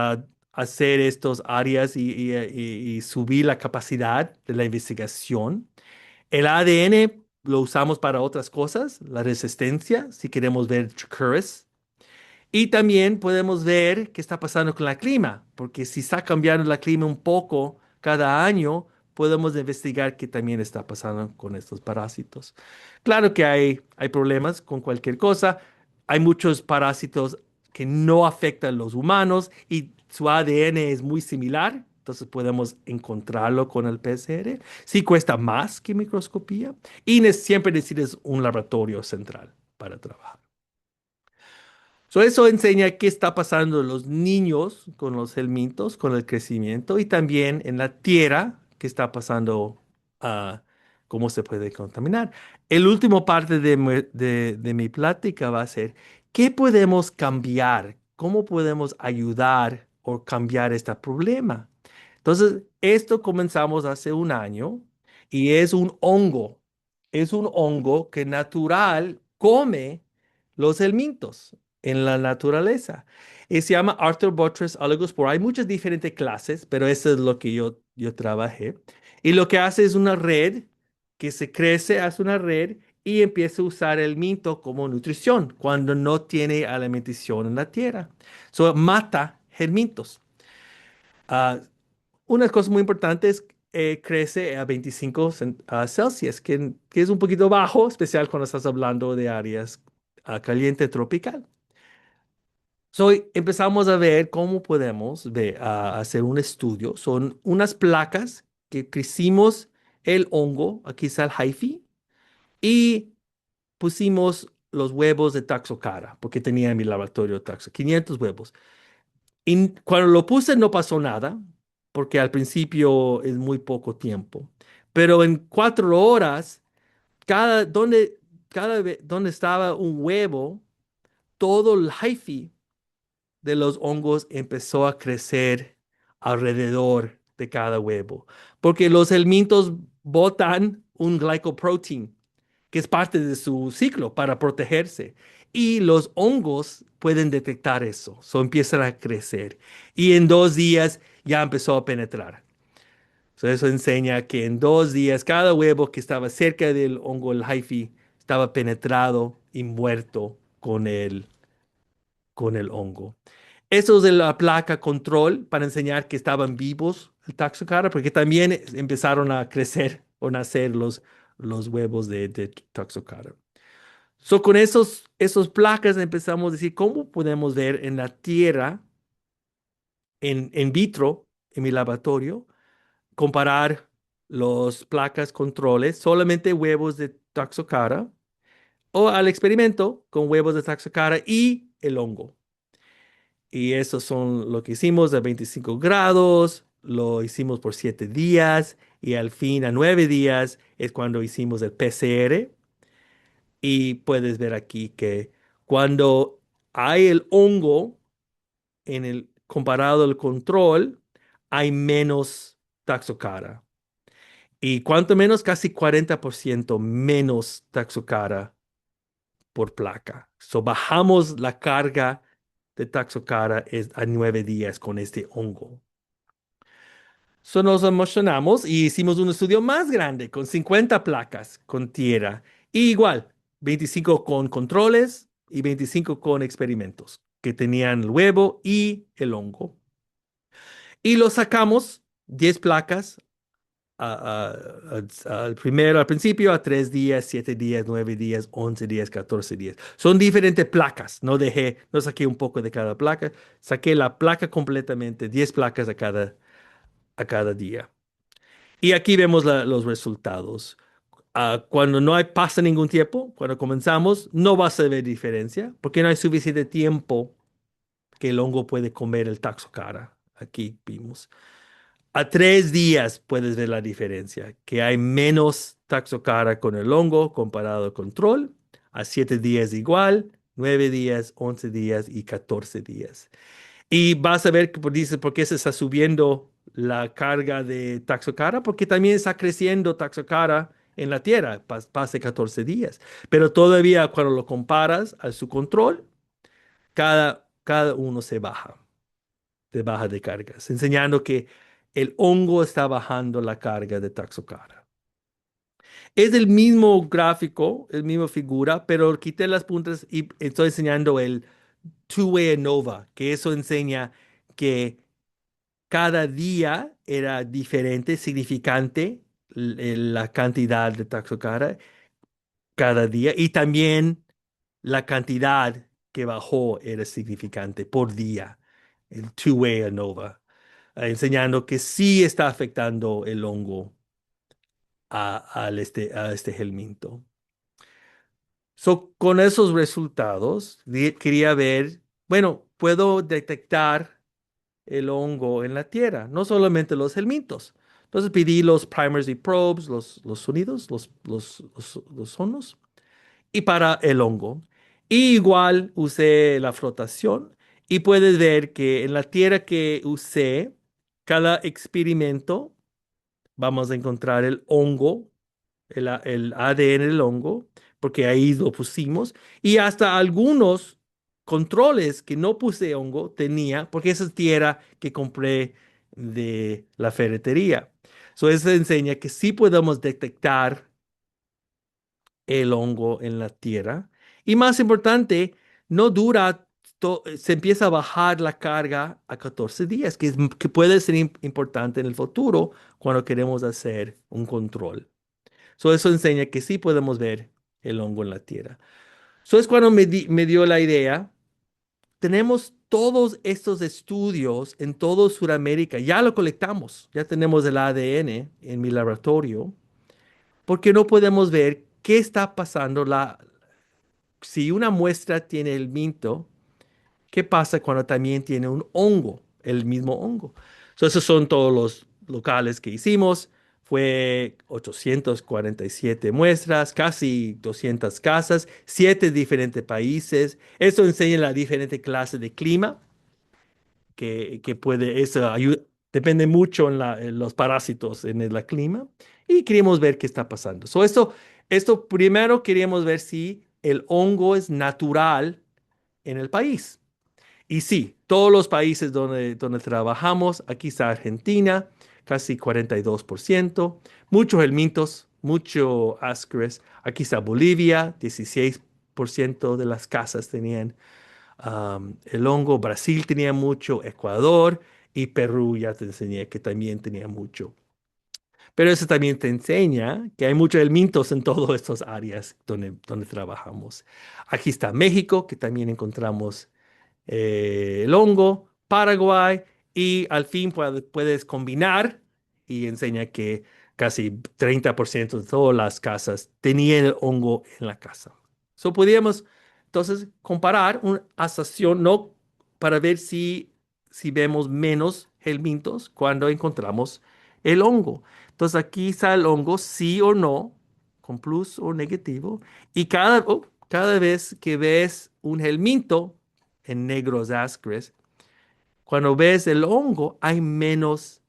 hacer estas áreas y subir la capacidad de la investigación. El ADN lo usamos para otras cosas, la resistencia, si queremos ver Trichuris. Y también podemos ver qué está pasando con el clima, porque si está cambiando el clima un poco cada año, podemos investigar qué también está pasando con estos parásitos. Claro que hay problemas con cualquier cosa. Hay muchos parásitos que no afectan a los humanos y su ADN es muy similar. Entonces podemos encontrarlo con el PCR. Sí cuesta más que microscopía y siempre necesitas un laboratorio central para trabajar. Eso enseña qué está pasando en los niños con los helmintos, con el crecimiento y también en la tierra, qué está pasando, cómo se puede contaminar. El último parte de mi plática va a ser qué podemos cambiar, cómo podemos ayudar o cambiar este problema. Entonces, esto comenzamos hace un año y es un hongo. Es un hongo que natural come los helmintos en la naturaleza. Y se llama Arthrobotrys oligospora. Hay muchas diferentes clases, pero eso es lo que yo trabajé. Y lo que hace es una red que se crece, hace una red y empieza a usar el minto como nutrición cuando no tiene alimentación en la tierra. Mata helmintos. Ah, una cosa muy importante es crece a 25 Celsius, que es un poquito bajo, especial cuando estás hablando de áreas caliente tropical. Empezamos a ver cómo podemos hacer un estudio. Son unas placas que crecimos el hongo, aquí está el hyphae, y pusimos los huevos de Taxocara, porque tenía en mi laboratorio Taxo, 500 huevos. Y cuando lo puse no pasó nada, porque al principio es muy poco tiempo. Pero en 4 horas, donde estaba un huevo, todo el hyphae de los hongos empezó a crecer alrededor de cada huevo, porque los helmintos botan un glycoprotein, que es parte de su ciclo para protegerse. Y los hongos pueden detectar eso, empiezan a crecer. Y en 2 días ya empezó a penetrar. Eso enseña que en 2 días cada huevo que estaba cerca del hongo, el hyphae, estaba penetrado y muerto con el hongo. Eso es de la placa control para enseñar que estaban vivos el Toxocara, porque también empezaron a crecer o nacer los huevos de Toxocara. Con esos placas empezamos a decir cómo podemos ver en la tierra, en vitro, en mi laboratorio, comparar los placas controles, solamente huevos de Toxocara, o al experimento con huevos de Toxocara y el hongo. Y eso son lo que hicimos a 25 grados, lo hicimos por 7 días y al fin a 9 días es cuando hicimos el PCR. Y puedes ver aquí que cuando hay el hongo comparado al control, hay menos Taxocara. Y cuanto menos, casi 40% menos Taxocara por placa. Bajamos la carga de Taxocara a 9 días con este hongo. Nos emocionamos y hicimos un estudio más grande con 50 placas con tierra. Y igual, 25 con controles y 25 con experimentos que tenían el huevo y el hongo. Y lo sacamos 10 placas al principio, a 3 días, 7 días, 9 días, 11 días, 14 días. Son diferentes placas. No saqué un poco de cada placa, saqué la placa completamente, 10 placas a cada día. Y aquí vemos los resultados. Cuando no pasa ningún tiempo, cuando comenzamos, no vas a ver diferencia, porque no hay suficiente tiempo que el hongo puede comer el Taxocara. Aquí vimos. A 3 días puedes ver la diferencia, que hay menos Taxocara con el hongo comparado al control. A 7 días igual, 9 días, 11 días y 14 días. Y vas a ver que dice por qué se está subiendo la carga de Taxocara, porque también está creciendo Taxocara en la tierra, pase 14 días. Pero todavía cuando lo comparas a su control, cada uno se baja de cargas, enseñando que el hongo está bajando la carga de Taxocara. Es el mismo gráfico, el mismo figura, pero quité las puntas y estoy enseñando el two-way ANOVA, que eso enseña que cada día era diferente, significante la cantidad de Taxocara cada día y también la cantidad que bajó era significante por día, el two-way ANOVA. enseñando que sí está afectando el hongo a este helminto. Con esos resultados, quería ver, bueno, puedo detectar el hongo en la tierra, no solamente los helmintos. Entonces pedí los primers y probes, los sonidos, los sonos, y para el hongo. Y igual usé la flotación y puedes ver que en la tierra que usé, cada experimento vamos a encontrar el hongo, el ADN del hongo, porque ahí lo pusimos, y hasta algunos controles que no puse hongo tenía, porque esa es tierra que compré de la ferretería. Eso enseña que sí podemos detectar el hongo en la tierra. Y más importante, no dura, se empieza a bajar la carga a 14 días, que puede ser importante en el futuro cuando queremos hacer un control. Eso enseña que sí podemos ver el hongo en la tierra. Eso es cuando me dio la idea. Tenemos todos estos estudios en todo Sudamérica. Ya lo colectamos. Ya tenemos el ADN en mi laboratorio. ¿Por qué no podemos ver qué está pasando si una muestra tiene el minto? ¿Qué pasa cuando también tiene un hongo, el mismo hongo? Esos son todos los locales que hicimos. Fue 847 muestras, casi 200 casas, 7 diferentes países. Esto enseña la diferente clase de clima que puede, eso ayuda, depende mucho en los parásitos en el clima. Y queríamos ver qué está pasando. Esto primero queríamos ver si el hongo es natural en el país. Y sí, todos los países donde trabajamos, aquí está Argentina, casi 42%, muchos helmintos, mucho Ascaris. Aquí está Bolivia, 16% de las casas tenían el hongo. Brasil tenía mucho, Ecuador y Perú, ya te enseñé que también tenía mucho. Pero eso también te enseña que hay muchos helmintos en todas estas áreas donde trabajamos. Aquí está México, que también encontramos el hongo, Paraguay, y al fin puedes combinar y enseña que casi 30% de todas las casas tenían el hongo en la casa. Podríamos entonces comparar una asociación, no para ver si vemos menos helmintos cuando encontramos el hongo. Entonces aquí está el hongo, sí o no, con plus o negativo, y cada vez que ves un helminto, en negros acres, cuando ves el hongo hay menos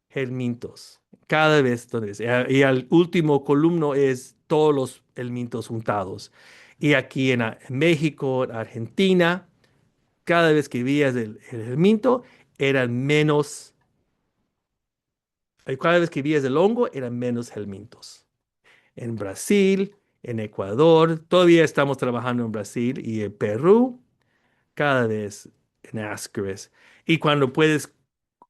helmintos. Cada vez donde y al último columno es todos los helmintos juntados. Y aquí en México, en Argentina, cada vez que veías el helminto, eran menos, cada vez que veías el hongo, eran menos helmintos. En Brasil, en Ecuador, todavía estamos trabajando en Brasil y en Perú, cada vez en Ascaris. Y cuando puedes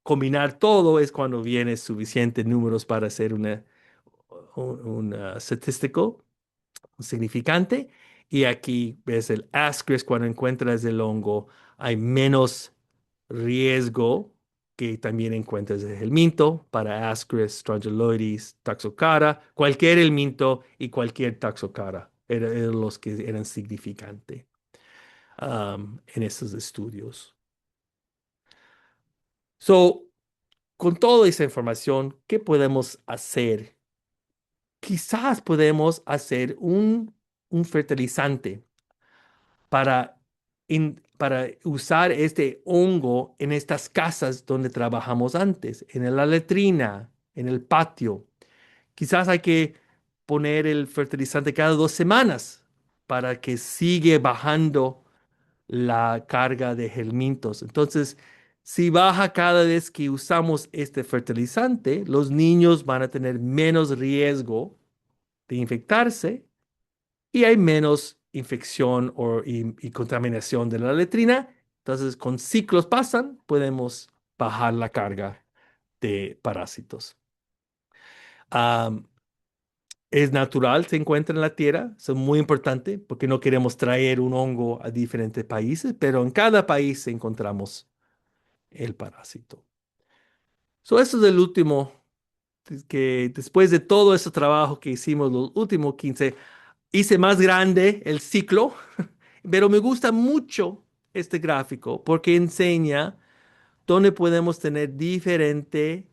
combinar todo es cuando viene suficientes números para hacer un statistical, un significante. Y aquí ves el Ascaris, cuando encuentras el hongo, hay menos riesgo que también encuentras el helminto para Ascaris, Strongyloides, Toxocara, cualquier helminto y cualquier Toxocara eran los que eran significantes en estos estudios. So, con toda esa información, ¿qué podemos hacer? Quizás podemos hacer un fertilizante para, para usar este hongo en estas casas donde trabajamos antes, en la letrina, en el patio. Quizás hay que poner el fertilizante cada 2 semanas para que siga bajando la carga de helmintos. Entonces, si baja cada vez que usamos este fertilizante, los niños van a tener menos riesgo de infectarse y hay menos infección y contaminación de la letrina. Entonces, con ciclos pasan, podemos bajar la carga de parásitos. Am, es natural, se encuentra en la tierra, eso es muy importante porque no queremos traer un hongo a diferentes países, pero en cada país encontramos el parásito. Eso es el último, que después de todo ese trabajo que hicimos los últimos 15, hice más grande el ciclo, pero me gusta mucho este gráfico porque enseña dónde podemos tener diferentes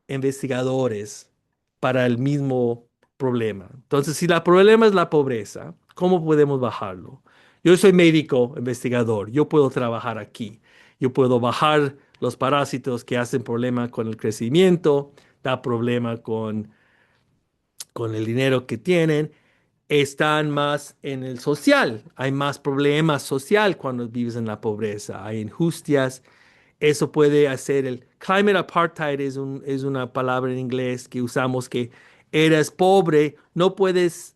investigadores para el mismo problema. Entonces, si el problema es la pobreza, ¿cómo podemos bajarlo? Yo soy médico investigador, yo puedo trabajar aquí, yo puedo bajar los parásitos que hacen problema con el crecimiento, da problema con el dinero que tienen, están más en el social, hay más problemas social cuando vives en la pobreza, hay injusticias, eso puede hacer el climate apartheid es una palabra en inglés que usamos que eres pobre, no puedes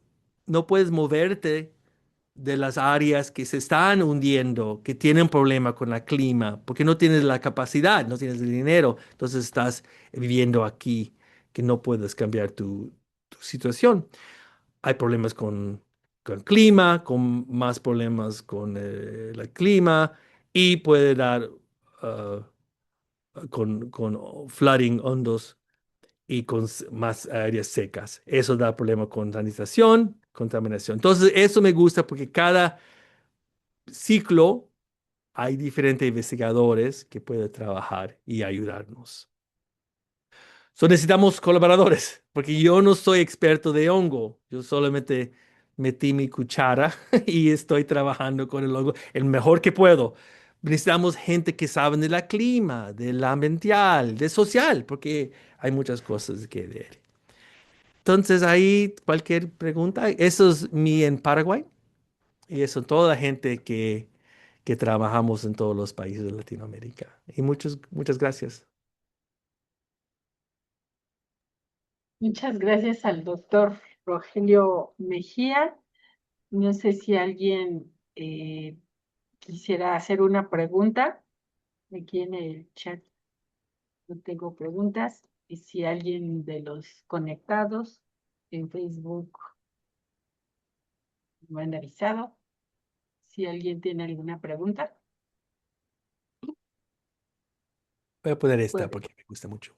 moverte de las áreas que se están hundiendo, que tienen problema con el clima, porque no tienes la capacidad, no tienes el dinero, entonces estás viviendo aquí, que no puedes cambiar tu situación. Hay problemas con el clima, con más problemas con el clima y puede dar uh, con flooding hondos y con más áreas secas. Eso da problema con sanitización, contaminación. Entonces, eso me gusta porque cada ciclo hay diferentes investigadores que pueden trabajar y ayudarnos. Necesitamos colaboradores, porque yo no soy experto de hongo. Yo solamente metí mi cuchara y estoy trabajando con el hongo el mejor que puedo. Necesitamos gente que sabe de la clima, del ambiental, de social, porque hay muchas cosas que ver. Entonces, ahí cualquier pregunta, eso es mi en Paraguay y eso toda la gente que trabajamos en todos los países de Latinoamérica. Y muchas gracias. Muchas gracias al doctor Rogelio Mejía. No sé si alguien quisiera hacer una pregunta. Aquí en el chat no tengo preguntas. Y si alguien de los conectados en Facebook lo han avisado, si alguien tiene alguna pregunta, Voy a poner esta puede. porque me gusta mucho.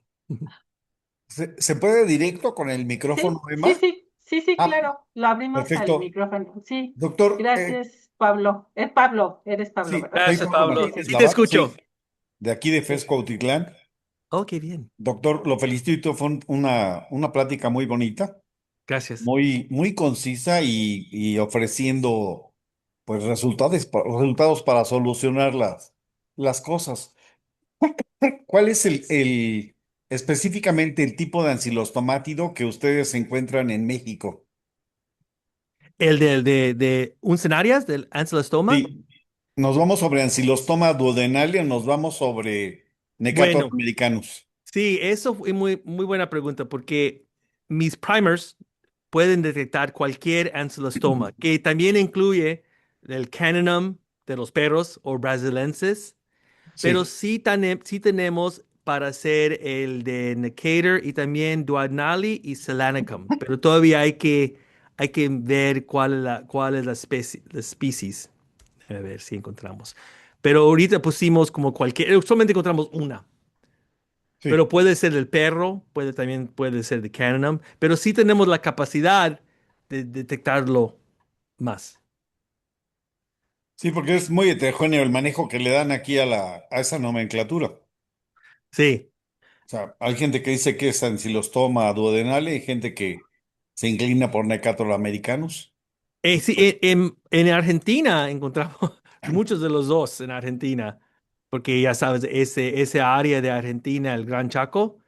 ¿Se puede directo con el Sí, micrófono, sí, Emma? sí, sí, sí, Ah, claro. Lo abrimos al perfecto. micrófono. Sí, Doctor, gracias, Pablo. Es Pablo, eres Pablo, sí, ¿verdad? soy Gracias, Pablo Pablo. Sí, Martínez sí, Sí te Lavat, escucho. soy de aquí de sí. FES Cuautitlán. Oh, qué bien. Doctor, lo felicito, fue una plática muy bonita, Gracias. muy concisa y ofreciendo pues resultados para solucionar las cosas. ¿Cuál es específicamente el tipo de ancilostomátido que ustedes encuentran en México? El de Uncenarias, del Ancylostoma. Sí, nos vamos sobre Ancylostoma duodenale o nos vamos sobre Necator Bueno, americanus. sí, eso fue muy buena pregunta porque mis primers pueden detectar cualquier ancylostoma, que también incluye el Caninum de los perros o brasilensis. Pero Sí, sí tenemos para hacer el de Necator y también Duodenale y Selanicum. Pero todavía hay que ver cuál es la species. A ver si encontramos. Pero ahorita pusimos como cualquier, solamente encontramos una. Pero sí, puede ser del perro, también puede ser de Caninum. Pero sí tenemos la capacidad de detectarlo más. sí, porque es muy heterogéneo el manejo que le dan aquí a esa nomenclatura. O Sí. sea, hay gente que dice que es Ancylostoma duodenale, hay gente que se inclina por Necator americanus. Sí, en Argentina encontramos muchos de los dos en Argentina, porque ya sabes, ese área de Argentina, el Gran Chaco,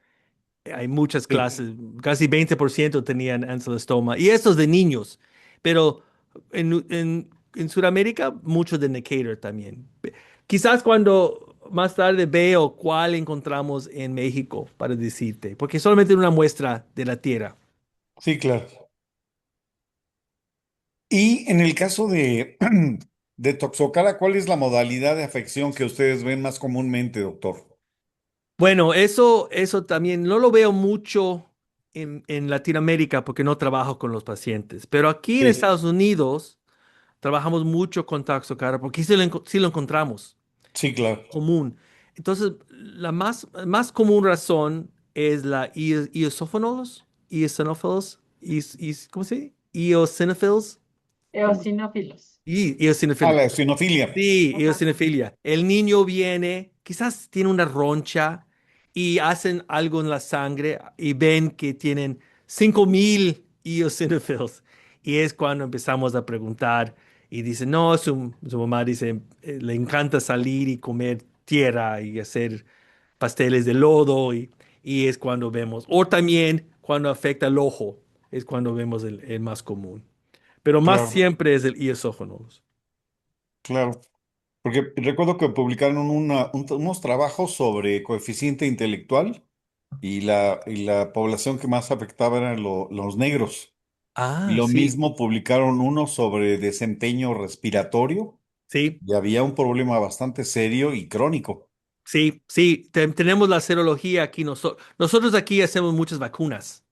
hay muchas Sí, clases, casi 20% tenían ancylostoma, y estos de niños, pero en Sudamérica, muchos de Necator también. Quizás cuando más tarde veo cuál encontramos en México para decirte, porque solamente una muestra de la tierra. sí, claro. Y en el caso de Toxocara, ¿cuál es la modalidad de afección que ustedes ven más comúnmente, doctor? Bueno, eso también no lo veo mucho en Latinoamérica porque no trabajo con los pacientes, pero aquí en Sí, Estados Unidos trabajamos mucho con Taxocara porque sí lo encontramos sí, claro. común. Entonces, la más común razón es la ¿cómo se dice? Eosinophils. ¿Cómo? Eosinófilos. Ah, Eosinophilic. la eosinofilia. Sí, Ajá. eosinofilia. El niño viene, quizás tiene una roncha y hacen algo en la sangre y ven que tienen 5,000 eosinophils. Y es cuando empezamos a preguntar y dicen, no, su mamá dice, le encanta salir y comer tierra y hacer pasteles de lodo y es cuando vemos. O también cuando afecta el ojo, es cuando vemos el más común. Pero más Claro, siempre es el eosófonos. claro. Porque recuerdo que publicaron unos trabajos sobre coeficiente intelectual y la población que más afectaba eran los negros. Y Ah, lo sí, mismo publicaron uno sobre desempeño respiratorio sí, y había un problema bastante serio y crónico. sí, sí. Tenemos la serología aquí. Nosotros aquí hacemos muchas vacunas.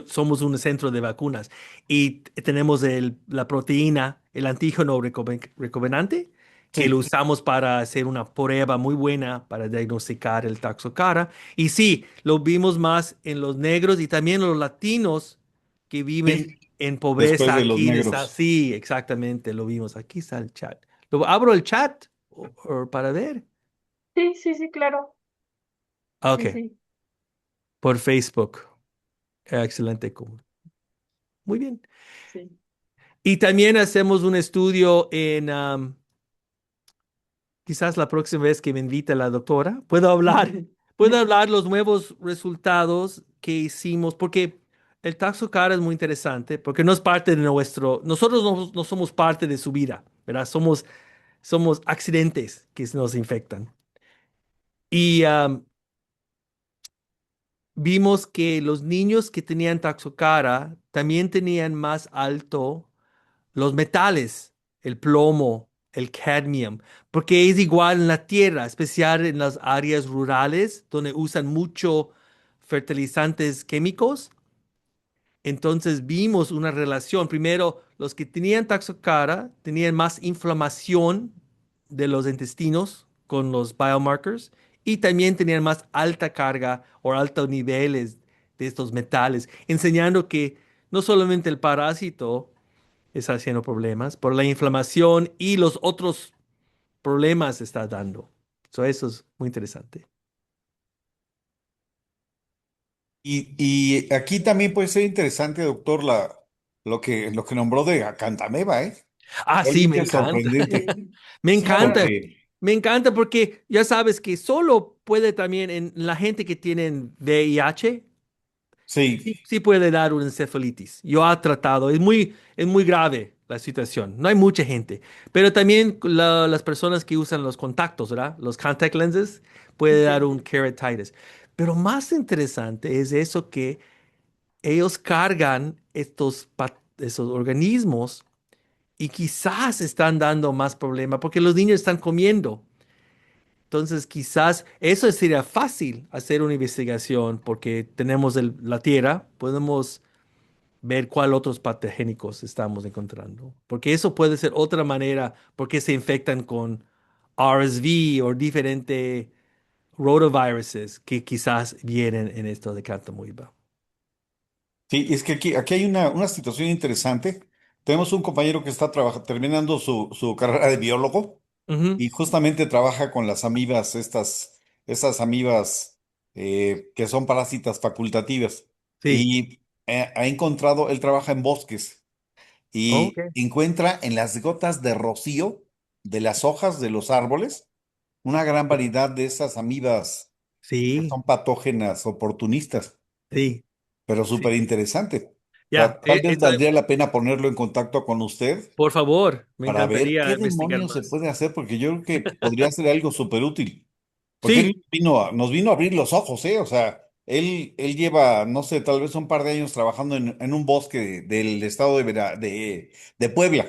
Somos un centro de vacunas y tenemos la proteína, el antígeno recombinante, que lo Sí, usamos para hacer una prueba muy buena para diagnosticar el Taxocara. Y sí, lo vimos más en los negros y también los latinos que viven sí, en después pobreza de los aquí negros. sí, exactamente, lo vimos. Aquí está el chat. Abro el chat para ver. Sí, sí, sí, claro. Ah, Sí, ok, sí, por Facebook. Excelente. Muy bien. sí. Y también hacemos un estudio quizás la próxima vez que me invite la doctora, puedo hablar los nuevos resultados que hicimos, porque el Taxocara es muy interesante, porque no es parte de nosotros no somos parte de su vida, ¿verdad? Somos accidentes que nos infectan. Y vimos que los niños que tenían Taxocara también tenían más alto los metales, el plomo, el cadmium, porque es igual en la tierra, especial en las áreas rurales donde usan mucho fertilizantes químicos. Entonces vimos una relación. Primero, los que tenían Taxocara tenían más inflamación de los intestinos con los biomarkers y también tenían más alta carga o altos niveles de estos metales, enseñando que no solamente el parásito está haciendo problemas, por la inflamación y los otros problemas está dando. Eso es muy interesante. Y aquí también puede ser interesante, doctor, lo que nombró de Acantameba, ¿eh? Ah, sí, me Realmente encanta. sorprendente. Sí, Me Sí, encanta. claro. porque Me encanta porque ya sabes que solo puede también en la gente que tienen VIH, sí, sí puede dar una encefalitis. Yo he tratado, es muy grave la situación. No hay mucha gente, pero también las personas que usan los contactos, ¿verdad? Los contact lenses puede dar Sí. un keratitis. Pero más interesante es eso que ellos cargan esos organismos y quizás están dando más problema porque los niños están comiendo. Entonces, quizás eso sería fácil hacer una investigación porque tenemos la tierra, podemos ver cuál otros patogénicos estamos encontrando. Porque eso puede ser otra manera porque se infectan con RSV o diferentes rotaviruses que quizás vienen en esto de Cantamuiba. sí, es que aquí hay una situación interesante. Tenemos un compañero que está terminando su carrera de biólogo Ujú. y justamente trabaja con las amibas, estas amibas que son parásitas facultativas. Sí. Y ha encontrado, él trabaja en bosques Ok. y encuentra en las gotas de rocío de las hojas de los árboles una gran variedad de esas amibas que Sí, son patógenas oportunistas, sí, pero sí. súper interesante. O Ya, sea, tal vez valdría la pena ponerlo en contacto con usted por favor, me para ver encantaría qué investigar demonios se más. puede hacer, porque yo creo que podría ser algo súper útil. Porque Sí, él nos vino a abrir los ojos, ¿eh? O sea, él lleva, no sé, tal vez un par de años trabajando en un bosque del estado de Puebla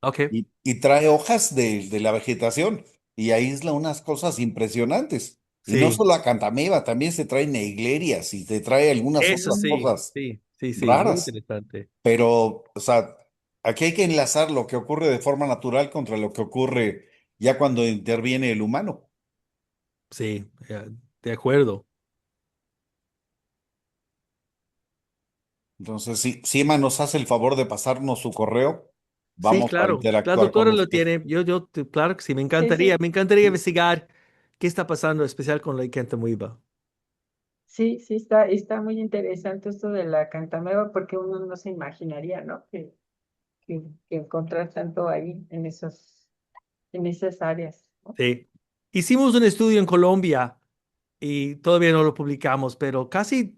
ok. y trae hojas de la vegetación y aísla unas cosas impresionantes. Y no Sí, solo acantameba, también se trae neglerias y se trae algunas eso otras sí, cosas sí, sí, sí, muy raras. interesante. Pero, o sea, aquí hay que enlazar lo que ocurre de forma natural contra lo que ocurre ya cuando interviene el humano. Sí, de acuerdo. Entonces, si Emma nos hace el favor de pasarnos su correo, Sí, vamos a claro. La interactuar con doctora lo usted. tiene. Claro que sí, Sí, sí, me encantaría investigar qué está pasando, especial con la Iquentamuiba. sí, sí, está muy interesante esto de la cantameba porque uno no se imaginaría, ¿no? Que encontrar tanto ahí en esas áreas, ¿no? Sí. Hicimos un estudio en Colombia y todavía no lo publicamos, pero casi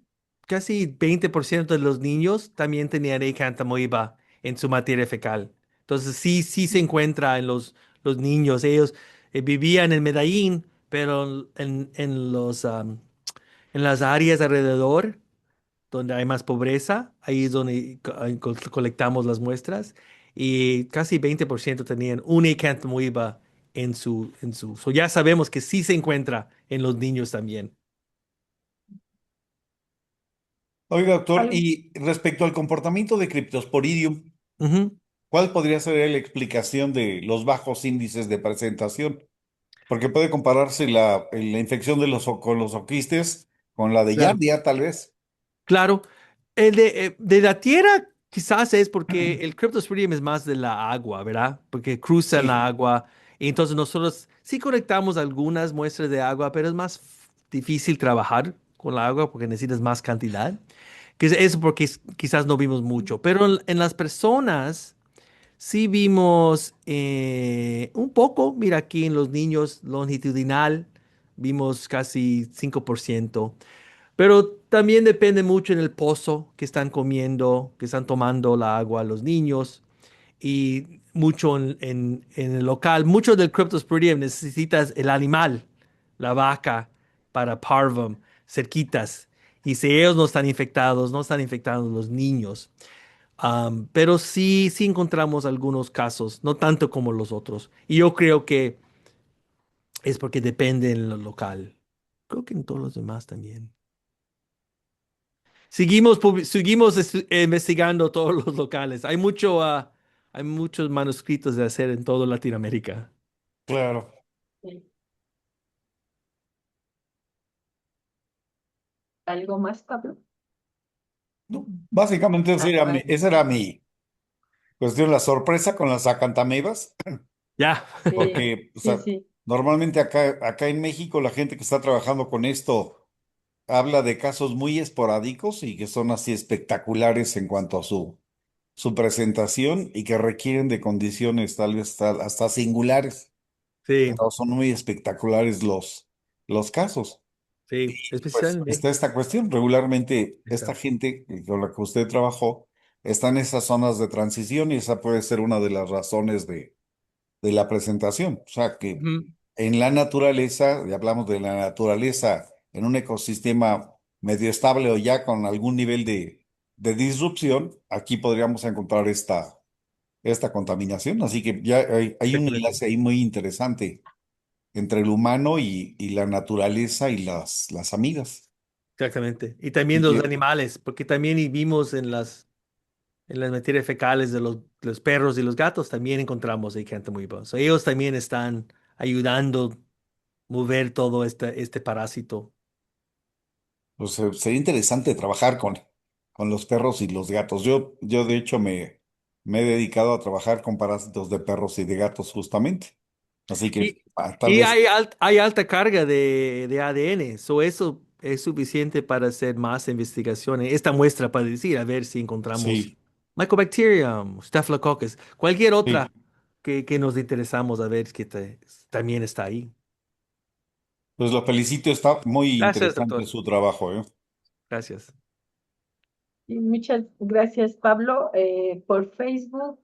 20% de los niños también tenían acanthamiba en su materia fecal. Entonces sí se encuentra en los niños. Ellos vivían en Medellín, pero en las áreas alrededor, donde hay más pobreza, ahí es donde colectamos las muestras, y casi 20% tenían un acanthamiba so ya sabemos que sí se encuentra en los niños también. Oiga, doctor, Algo, y respecto al comportamiento de Cryptosporidium, Ujú, ¿cuál podría ser la explicación de los bajos índices de presentación? Porque puede compararse la infección de con los oquistes con la de claro. Yardia, tal vez. Claro, de la tierra quizás es porque el Cryptosporidium es más de la agua, ¿verdad? Porque cruza en la Sí, agua. Y entonces nosotros sí colectamos algunas muestras de agua, pero es más difícil trabajar con la agua porque necesitas más cantidad. Que es eso porque quizás no vimos mucho. Pero en las personas sí vimos un poco, mira aquí en los niños longitudinal, vimos casi 5%. Pero también depende mucho en el pozo que están comiendo, que están tomando la agua los niños y mucho en el local. Mucho del Cryptosporidium necesitas el animal, la vaca, para parvum, cerquitas. Y si ellos no están infectados, no están infectados los niños. Pero sí encontramos algunos casos, no tanto como los otros. Y yo creo que es porque depende en lo local. Creo que en todos los demás también. Seguimos investigando todos los locales. Hay muchos manuscritos de hacer en toda Latinoamérica. claro. sí. ¿Algo más, Pablo? No, básicamente Ah, bueno, esa era mi cuestión, la sorpresa con las acantamebas, Ya, sí, porque o sí, sea, sí. normalmente acá en México la gente que está trabajando con esto habla de casos muy esporádicos y que son así espectaculares en cuanto a su presentación y que requieren de condiciones tal vez hasta singulares, sí, pero son muy espectaculares los casos. sí, Pues especialmente. está esta cuestión. Regularmente, esta Está. gente con la que usted trabajó está en esas zonas de transición y esa puede ser una de las razones de la presentación. O sea que Ujú. en la naturaleza, y hablamos de la naturaleza en un ecosistema medio estable o ya con algún nivel de disrupción, aquí podríamos encontrar esta contaminación. Así que ya hay un Exactamente. enlace ahí muy interesante entre el humano y la naturaleza y las amigas. Exactamente. Y también Y los que, animales, porque también y vimos en las materias fecales de los perros y los gatos, también encontramos Icantamuiba. So, ellos también están ayudando a mover todo este parásito. pues, sería interesante trabajar con los perros y los gatos. Yo de hecho, me he dedicado a trabajar con parásitos de perros y de gatos justamente. Así que Y, tal y vez, hay alta carga de ADN, so eso es suficiente para hacer más investigaciones. Esta muestra para decir, a ver si encontramos sí, Mycobacterium, Staphylococcus, cualquier otra sí. que nos interesamos a ver que también está ahí. Pues lo felicito, está muy Gracias, interesante doctor. su trabajo, ¿eh? Gracias. Y muchas gracias, Pablo. Por Facebook,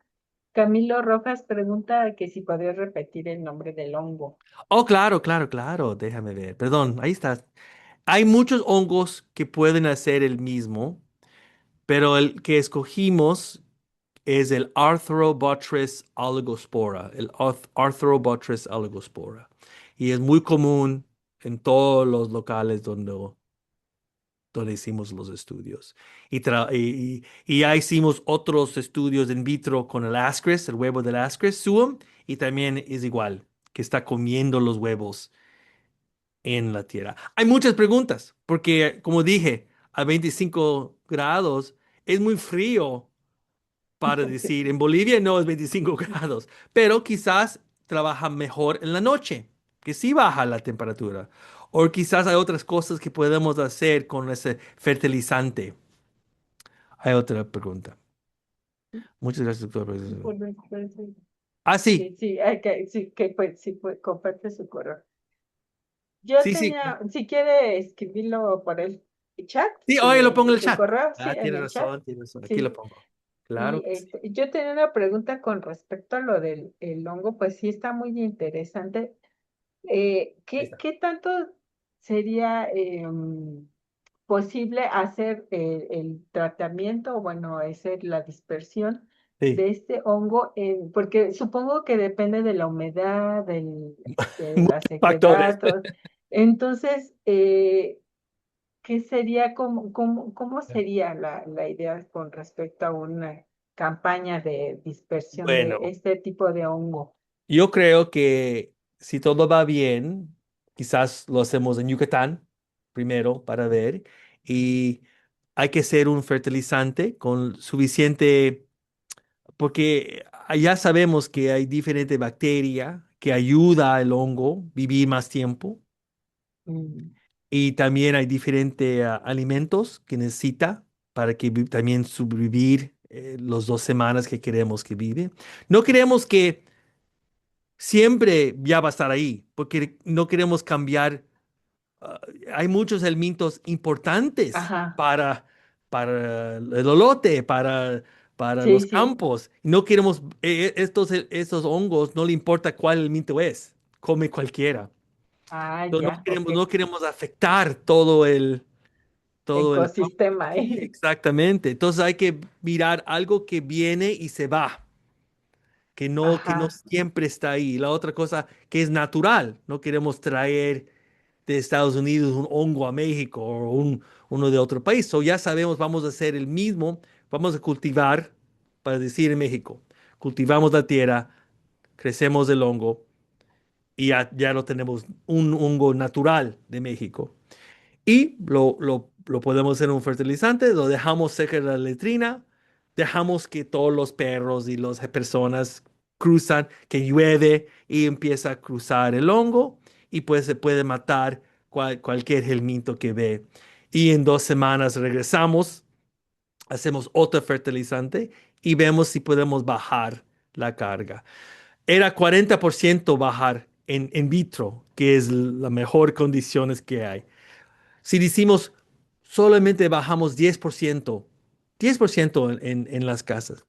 Camilo Rojas pregunta que si podría repetir el nombre del hongo. Oh, claro. Déjame ver. Perdón, ahí está. Hay muchos hongos que pueden hacer el mismo, pero el que escogimos es el Arthrobotrys oligospora, Arthrobotrys oligospora. Y es muy común en todos los locales donde hicimos los estudios. Y ya hicimos otros estudios in vitro con el ascaris, el huevo del ascaris, suum, y también es igual, que está comiendo los huevos. en la tierra. Hay muchas preguntas, porque como dije, a 25 grados es muy frío para Sí. decir, en Bolivia no es 25 grados, pero quizás trabaja mejor en la noche, que sí baja la temperatura. O quizás hay otras cosas que podemos hacer con ese fertilizante. Hay otra pregunta. Muchas gracias, doctor. Sí, Ah, sí, sí, hay que, sí, que pues, sí, pues, comparte su correo. Yo sí, sí. tenía, si quiere escribirlo por el chat, Sí, oye, lo pongo en el su chat. correo, sí, Ah, en el chat, tienes razón. Aquí lo sí. pongo. Y Claro que sí. yo tenía una pregunta con respecto a lo del el hongo, pues sí está muy interesante. Ahí ¿Qué, está. qué tanto sería posible hacer el tratamiento, o bueno, hacer la dispersión Sí, de este hongo? Porque supongo que depende de la humedad, de la muchos factores. sequedad, todo. Entonces, ¿qué sería, cómo sería la idea con respecto a una campaña de dispersión de Bueno, este tipo de hongo? yo creo que si todo va bien, quizás lo hacemos en Yucatán primero para ver. Y hay que hacer un fertilizante con suficiente, porque allá sabemos que hay diferente bacteria que ayuda al hongo vivir más tiempo. Mm, Y también hay diferentes alimentos que necesita para que también sobrevivir los 2 semanas que queremos que vive. No queremos que siempre ya va a estar ahí, porque no queremos cambiar. ah, Hay muchos elementos importantes ajá, para el elote, para sí, los sí. campos. No queremos, estos hongos, no le importa cuál elemento es, come cualquiera. Ah, Entonces, ya, ok. no queremos afectar todo el campo. Ecosistema, Sí, exactamente. Entonces hay que mirar algo que viene y se va, que no Ajá. siempre está ahí. La otra cosa que es natural, no queremos traer de Estados Unidos un hongo a México o uno de otro país. So ya sabemos, vamos a hacer el mismo, vamos a cultivar, para decir en México, cultivamos la tierra, crecemos el hongo y ya lo tenemos un hongo natural de México. Y lo podemos hacer un fertilizante, lo dejamos cerca de la letrina, dejamos que todos los perros y las personas cruzan, que llueve y empieza a cruzar el hongo y pues se puede matar cualquier gelmito que ve. Y en 2 semanas regresamos, hacemos otro fertilizante y vemos si podemos bajar la carga. Era 40% bajar en vitro, que es la mejor condiciones que hay. Si decimos solamente bajamos 10%, 10% en las casas,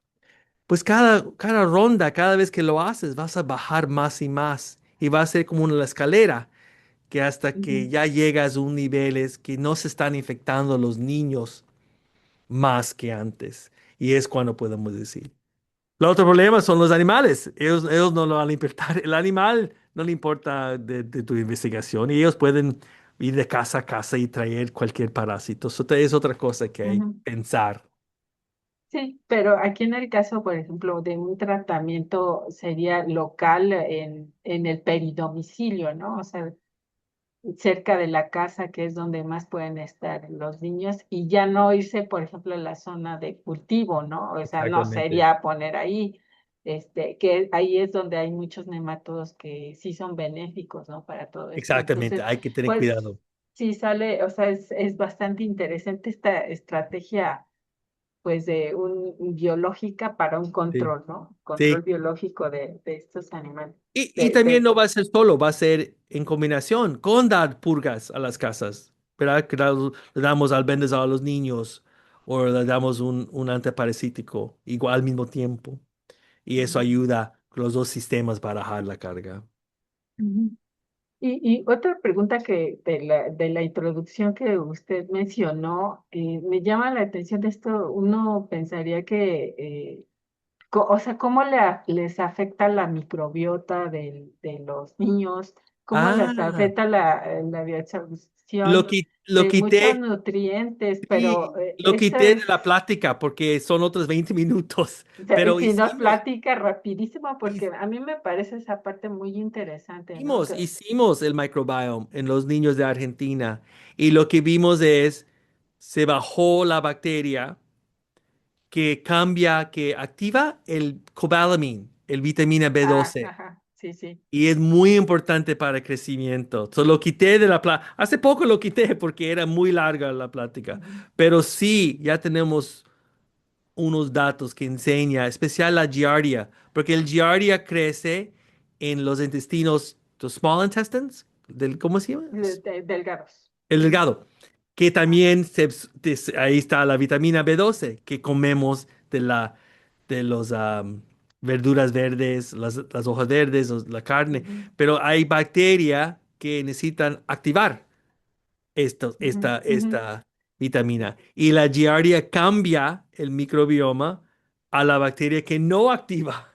pues cada ronda, cada vez que lo haces, vas a bajar más y más. Y va a ser como una escalera, que hasta que Ujú, ya llegas a un niveles que no se están infectando los niños más que antes. Y es cuando podemos decir. El otro problema son los animales. Ellos no lo van a importar. El animal no le importa de tu investigación y ellos pueden ir de casa a casa y traer cualquier parásito. Eso es otra cosa que hay que ujú. pensar. Sí, pero aquí en el caso, por ejemplo, de un tratamiento sería local en el peridomicilio, ¿no? O sea, cerca de la casa, que es donde más pueden estar los niños, y ya no irse, por ejemplo, a la zona de cultivo, ¿no? O sea, no Exactamente. sería poner ahí, que ahí es donde hay muchos nematodos que sí son benéficos, ¿no? Para todo esto. Exactamente. Entonces, Hay que tener pues cuidado. sí sale, o sea, es bastante interesante esta estrategia, pues, de biológica para un Sí. control, ¿no? Control Sí. biológico de estos animales. Y De, también de, no va a ser solo, va a ser en combinación con dar purgas a las casas, ¿verdad? Que le damos albendazol a los niños o le damos un antiparasítico igual al mismo tiempo. Y eso ayuda los dos sistemas para bajar la carga. Ujú. Y otra pregunta que de la introducción que usted mencionó, me llama la atención de esto. Uno pensaría que, o sea, ¿cómo les afecta la microbiota de los niños? cómo les Ah, afecta la bioabsorción lo de muchos quité, nutrientes, pero sí, lo esto quité de es, la plática porque son otros 20 minutos, pero si nos hicimos, platica rapidísimo, porque a mí me parece esa parte muy interesante, ¿no? hicimos el microbiome en los niños de Argentina y lo que vimos es, se bajó la bacteria que cambia, que activa el cobalamin, el vitamina B12. Ajá, sí, sí. Y es muy importante para el crecimiento. Lo quité de la plática. Hace poco lo quité porque era muy larga la plática. Ujú. Pero sí, ya tenemos unos datos que enseña, especial la giardia, porque el giardia crece en los intestinos, los small intestines, ¿cómo se llama? Delgados. El Ujú. delgado, que también ahí está la vitamina B12 que comemos de los verduras verdes, las hojas verdes, la carne, Ujú, pero hay bacterias que necesitan activar ujú, ujú. esta vitamina. Y la giardia cambia el microbioma a la bacteria que no activa.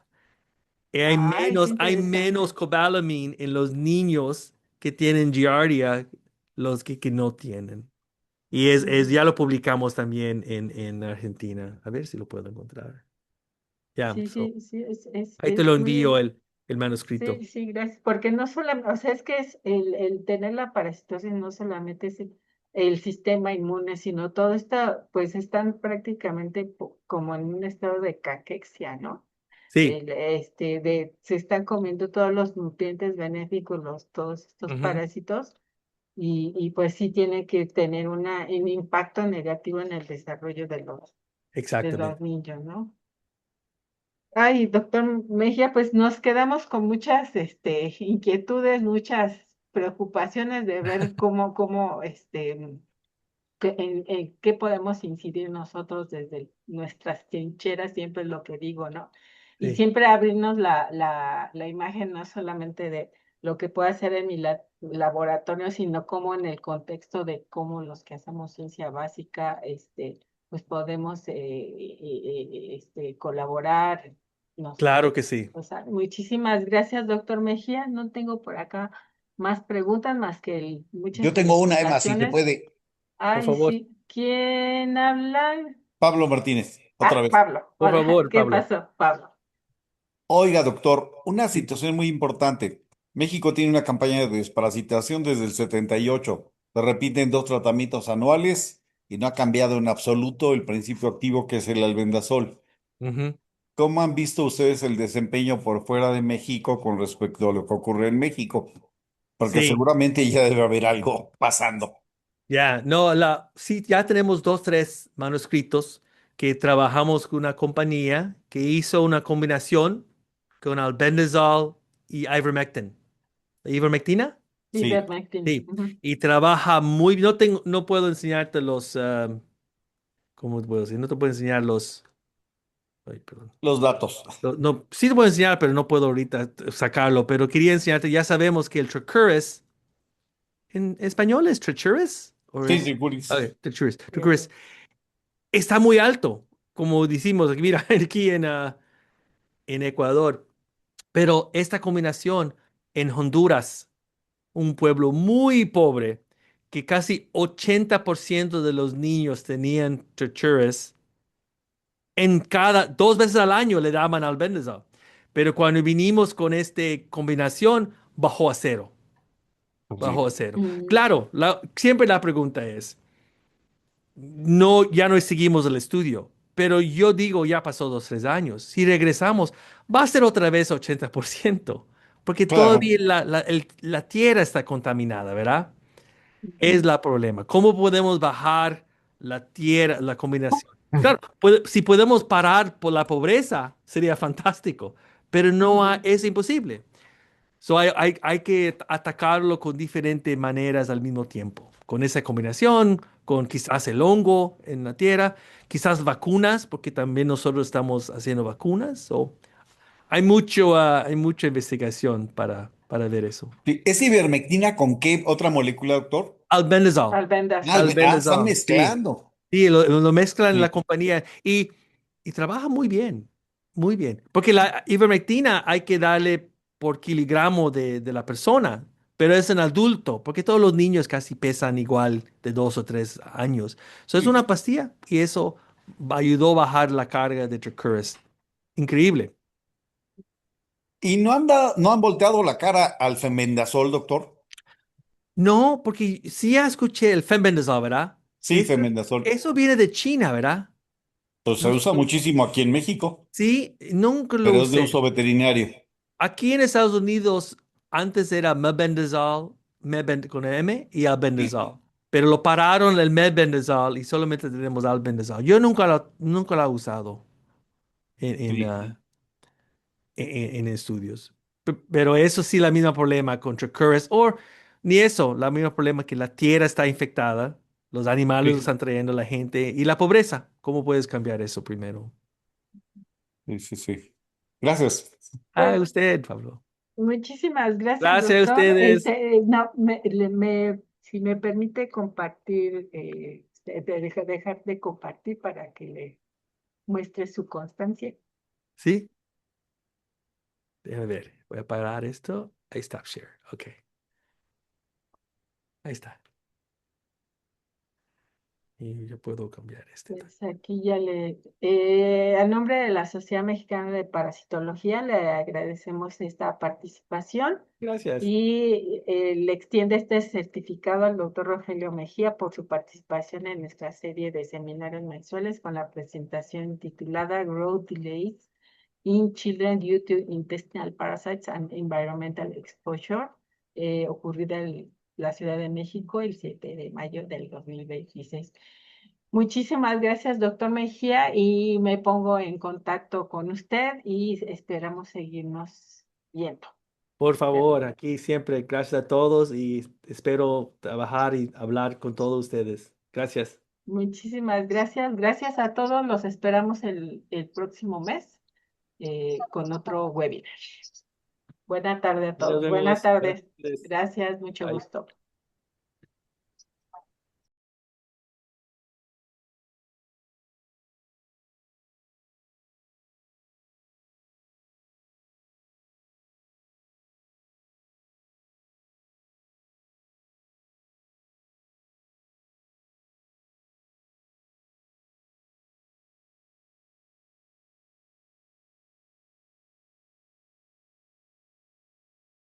Y Ay, qué hay menos interesante. cobalamin en los niños que tienen giardia, los que no tienen. Y Ujú. ya lo publicamos también en Argentina. A ver si lo puedo encontrar. Ya, Sí, sí, sí, ahí te lo es envío muy, el manuscrito. sí, sí, gracias, porque no solamente, o sea, es que es el tener la parasitosis no solamente es el sistema inmune, sino todo está, pues están prácticamente como en un estado de caquexia, ¿no? Sí. Se están comiendo todos los nutrientes benéficos, todos estos Ujú, parásitos, y pues sí tiene que tener un impacto negativo en el desarrollo de los exactamente. niños, ¿no? Ay, doctor Mejía, pues nos quedamos con muchas inquietudes, muchas preocupaciones de ver en qué podemos incidir nosotros desde nuestras trincheras, siempre es lo que digo, ¿no? Y Sí. siempre abrirnos la imagen no solamente de lo que puede hacer en mi laboratorio, sino como en el contexto de cómo los que hacemos ciencia básica, pues podemos colaborar, no sé. Claro que sí. O sea, muchísimas gracias, doctor Mejía. No tengo por acá más preguntas, más que muchas Yo tengo una, Emma, si se felicitaciones. puede. Por Ay, favor. sí. ¿Quién habla? Pablo Martínez, otra Ah, vez. Pablo. Por Hola, favor, ¿qué Pablo. pasó, Pablo? Oiga, doctor, una Sí. situación muy importante. México tiene una campaña de desparasitación desde el 78. Se repiten dos tratamientos anuales y no ha cambiado en absoluto el principio activo que es el albendazol. Ujú. ¿Cómo han visto ustedes el desempeño por fuera de México con respecto a lo que ocurre en México? Porque Sí. seguramente ya debe haber algo pasando. Ya, no, sí, ya tenemos dos, tres manuscritos que trabajamos con una compañía que hizo una combinación con albendazole y ivermectin. ¿Ivermectina? Sí, Ivermectin. Sí. Ujú. Y trabaja muy bien. No puedo enseñarte ¿cómo te puedo decir? No te puedo enseñar ay, perdón. los datos. No, sí te puedo enseñar, pero no puedo ahorita sacarlo. Pero quería enseñarte, ya sabemos que el Tricuris, ¿en español es Trichuris? ¿O Sí, es? sí, Juris. Ok, Trichuris. Bien, Trichuris bien. está muy alto, como decimos, mira, aquí en Ecuador. Pero esta combinación en Honduras, un pueblo muy pobre, que casi 80% de los niños tenían Trichuris, dos veces al año le daban albendazole. Pero cuando vinimos con esta combinación, bajó a cero. Bajó Sí, a cero. Mm, Claro, siempre la pregunta es, no, ya no seguimos el estudio, pero yo digo, ya pasó 2, 3 años. Si regresamos, va a ser otra vez 80%, porque claro. todavía la tierra está contaminada, ¿verdad? Es ujú, la problema. ¿Cómo podemos bajar la tierra, la combinación? Claro, si podemos parar por la pobreza, sería fantástico, pero no ujú, es imposible. So hay que atacarlo con diferentes maneras al mismo tiempo. Con esa combinación, con quizás el hongo en la tierra, quizás vacunas, porque también nosotros estamos haciendo vacunas. Hay mucha investigación para ver eso. Sí, ¿es ivermectina con qué otra molécula, doctor? Albendazole. albendazol. Están Albendazole, sí. mezclando. Sí, lo mezclan en la Sí, compañía y trabaja muy bien, muy bien. Porque la ivermectina hay que darle por kilogramo de la persona. pero es en adulto, porque todos los niños casi pesan igual de 2 o 3 años. So, es Sí. una pastilla y eso ayudó a bajar la carga de Tricurus. Increíble. ¿Y no han volteado la cara al fenbendazol, doctor? No, porque sí ya escuché el fenbendazole, ¿verdad? Sí, Eso, fenbendazol. eso viene de China, ¿verdad? Pues se No, usa muchísimo aquí en México, sí, nunca lo pero es de uso usé. veterinario. Aquí en Estados Unidos antes era mebendazole, con M y albendazole. Pero lo pararon el mebendazole y solamente tenemos albendazole. Yo nunca lo he usado en, Sí, en estudios. Pero eso sí, la misma problema con Tricurus, o ni eso, la misma problema que la tierra está infectada, los animales lo sí, están trayendo la gente y la pobreza. ¿Cómo puedes cambiar eso primero? sí, sí, sí. Gracias. Ah, Pues usted, Pablo. muchísimas gracias, Gracias a doctor. ustedes. No, si me permite compartir, dejar de compartir para que le muestre su constancia. ¿Sí? Déjame ver. Voy a parar esto. Ahí está, share. Ok. Ahí está. Y yo puedo cambiar este también. Pues aquí ya a nombre de la Sociedad Mexicana de Parasitología, le agradecemos esta participación Gracias. y le extiende este certificado al doctor Rogelio Mejía por su participación en nuestra serie de seminarios mensuales con la presentación titulada Growth Delays in Children Due to Intestinal Parasites and Environmental Exposure, ocurrida en la Ciudad de México el 7 de mayo del 2026. Muchísimas gracias, doctor Mejía, y me pongo en contacto con usted y esperamos seguirnos viendo. Por favor, aquí siempre, gracias a todos y espero trabajar y hablar con todos ustedes. Gracias. Muchísimas gracias. Gracias a todos. Los esperamos el próximo mes con otro webinar. Buena tarde a Nos todos. Buena vemos. Buenas tarde. tardes. Gracias, mucho Bye. gusto.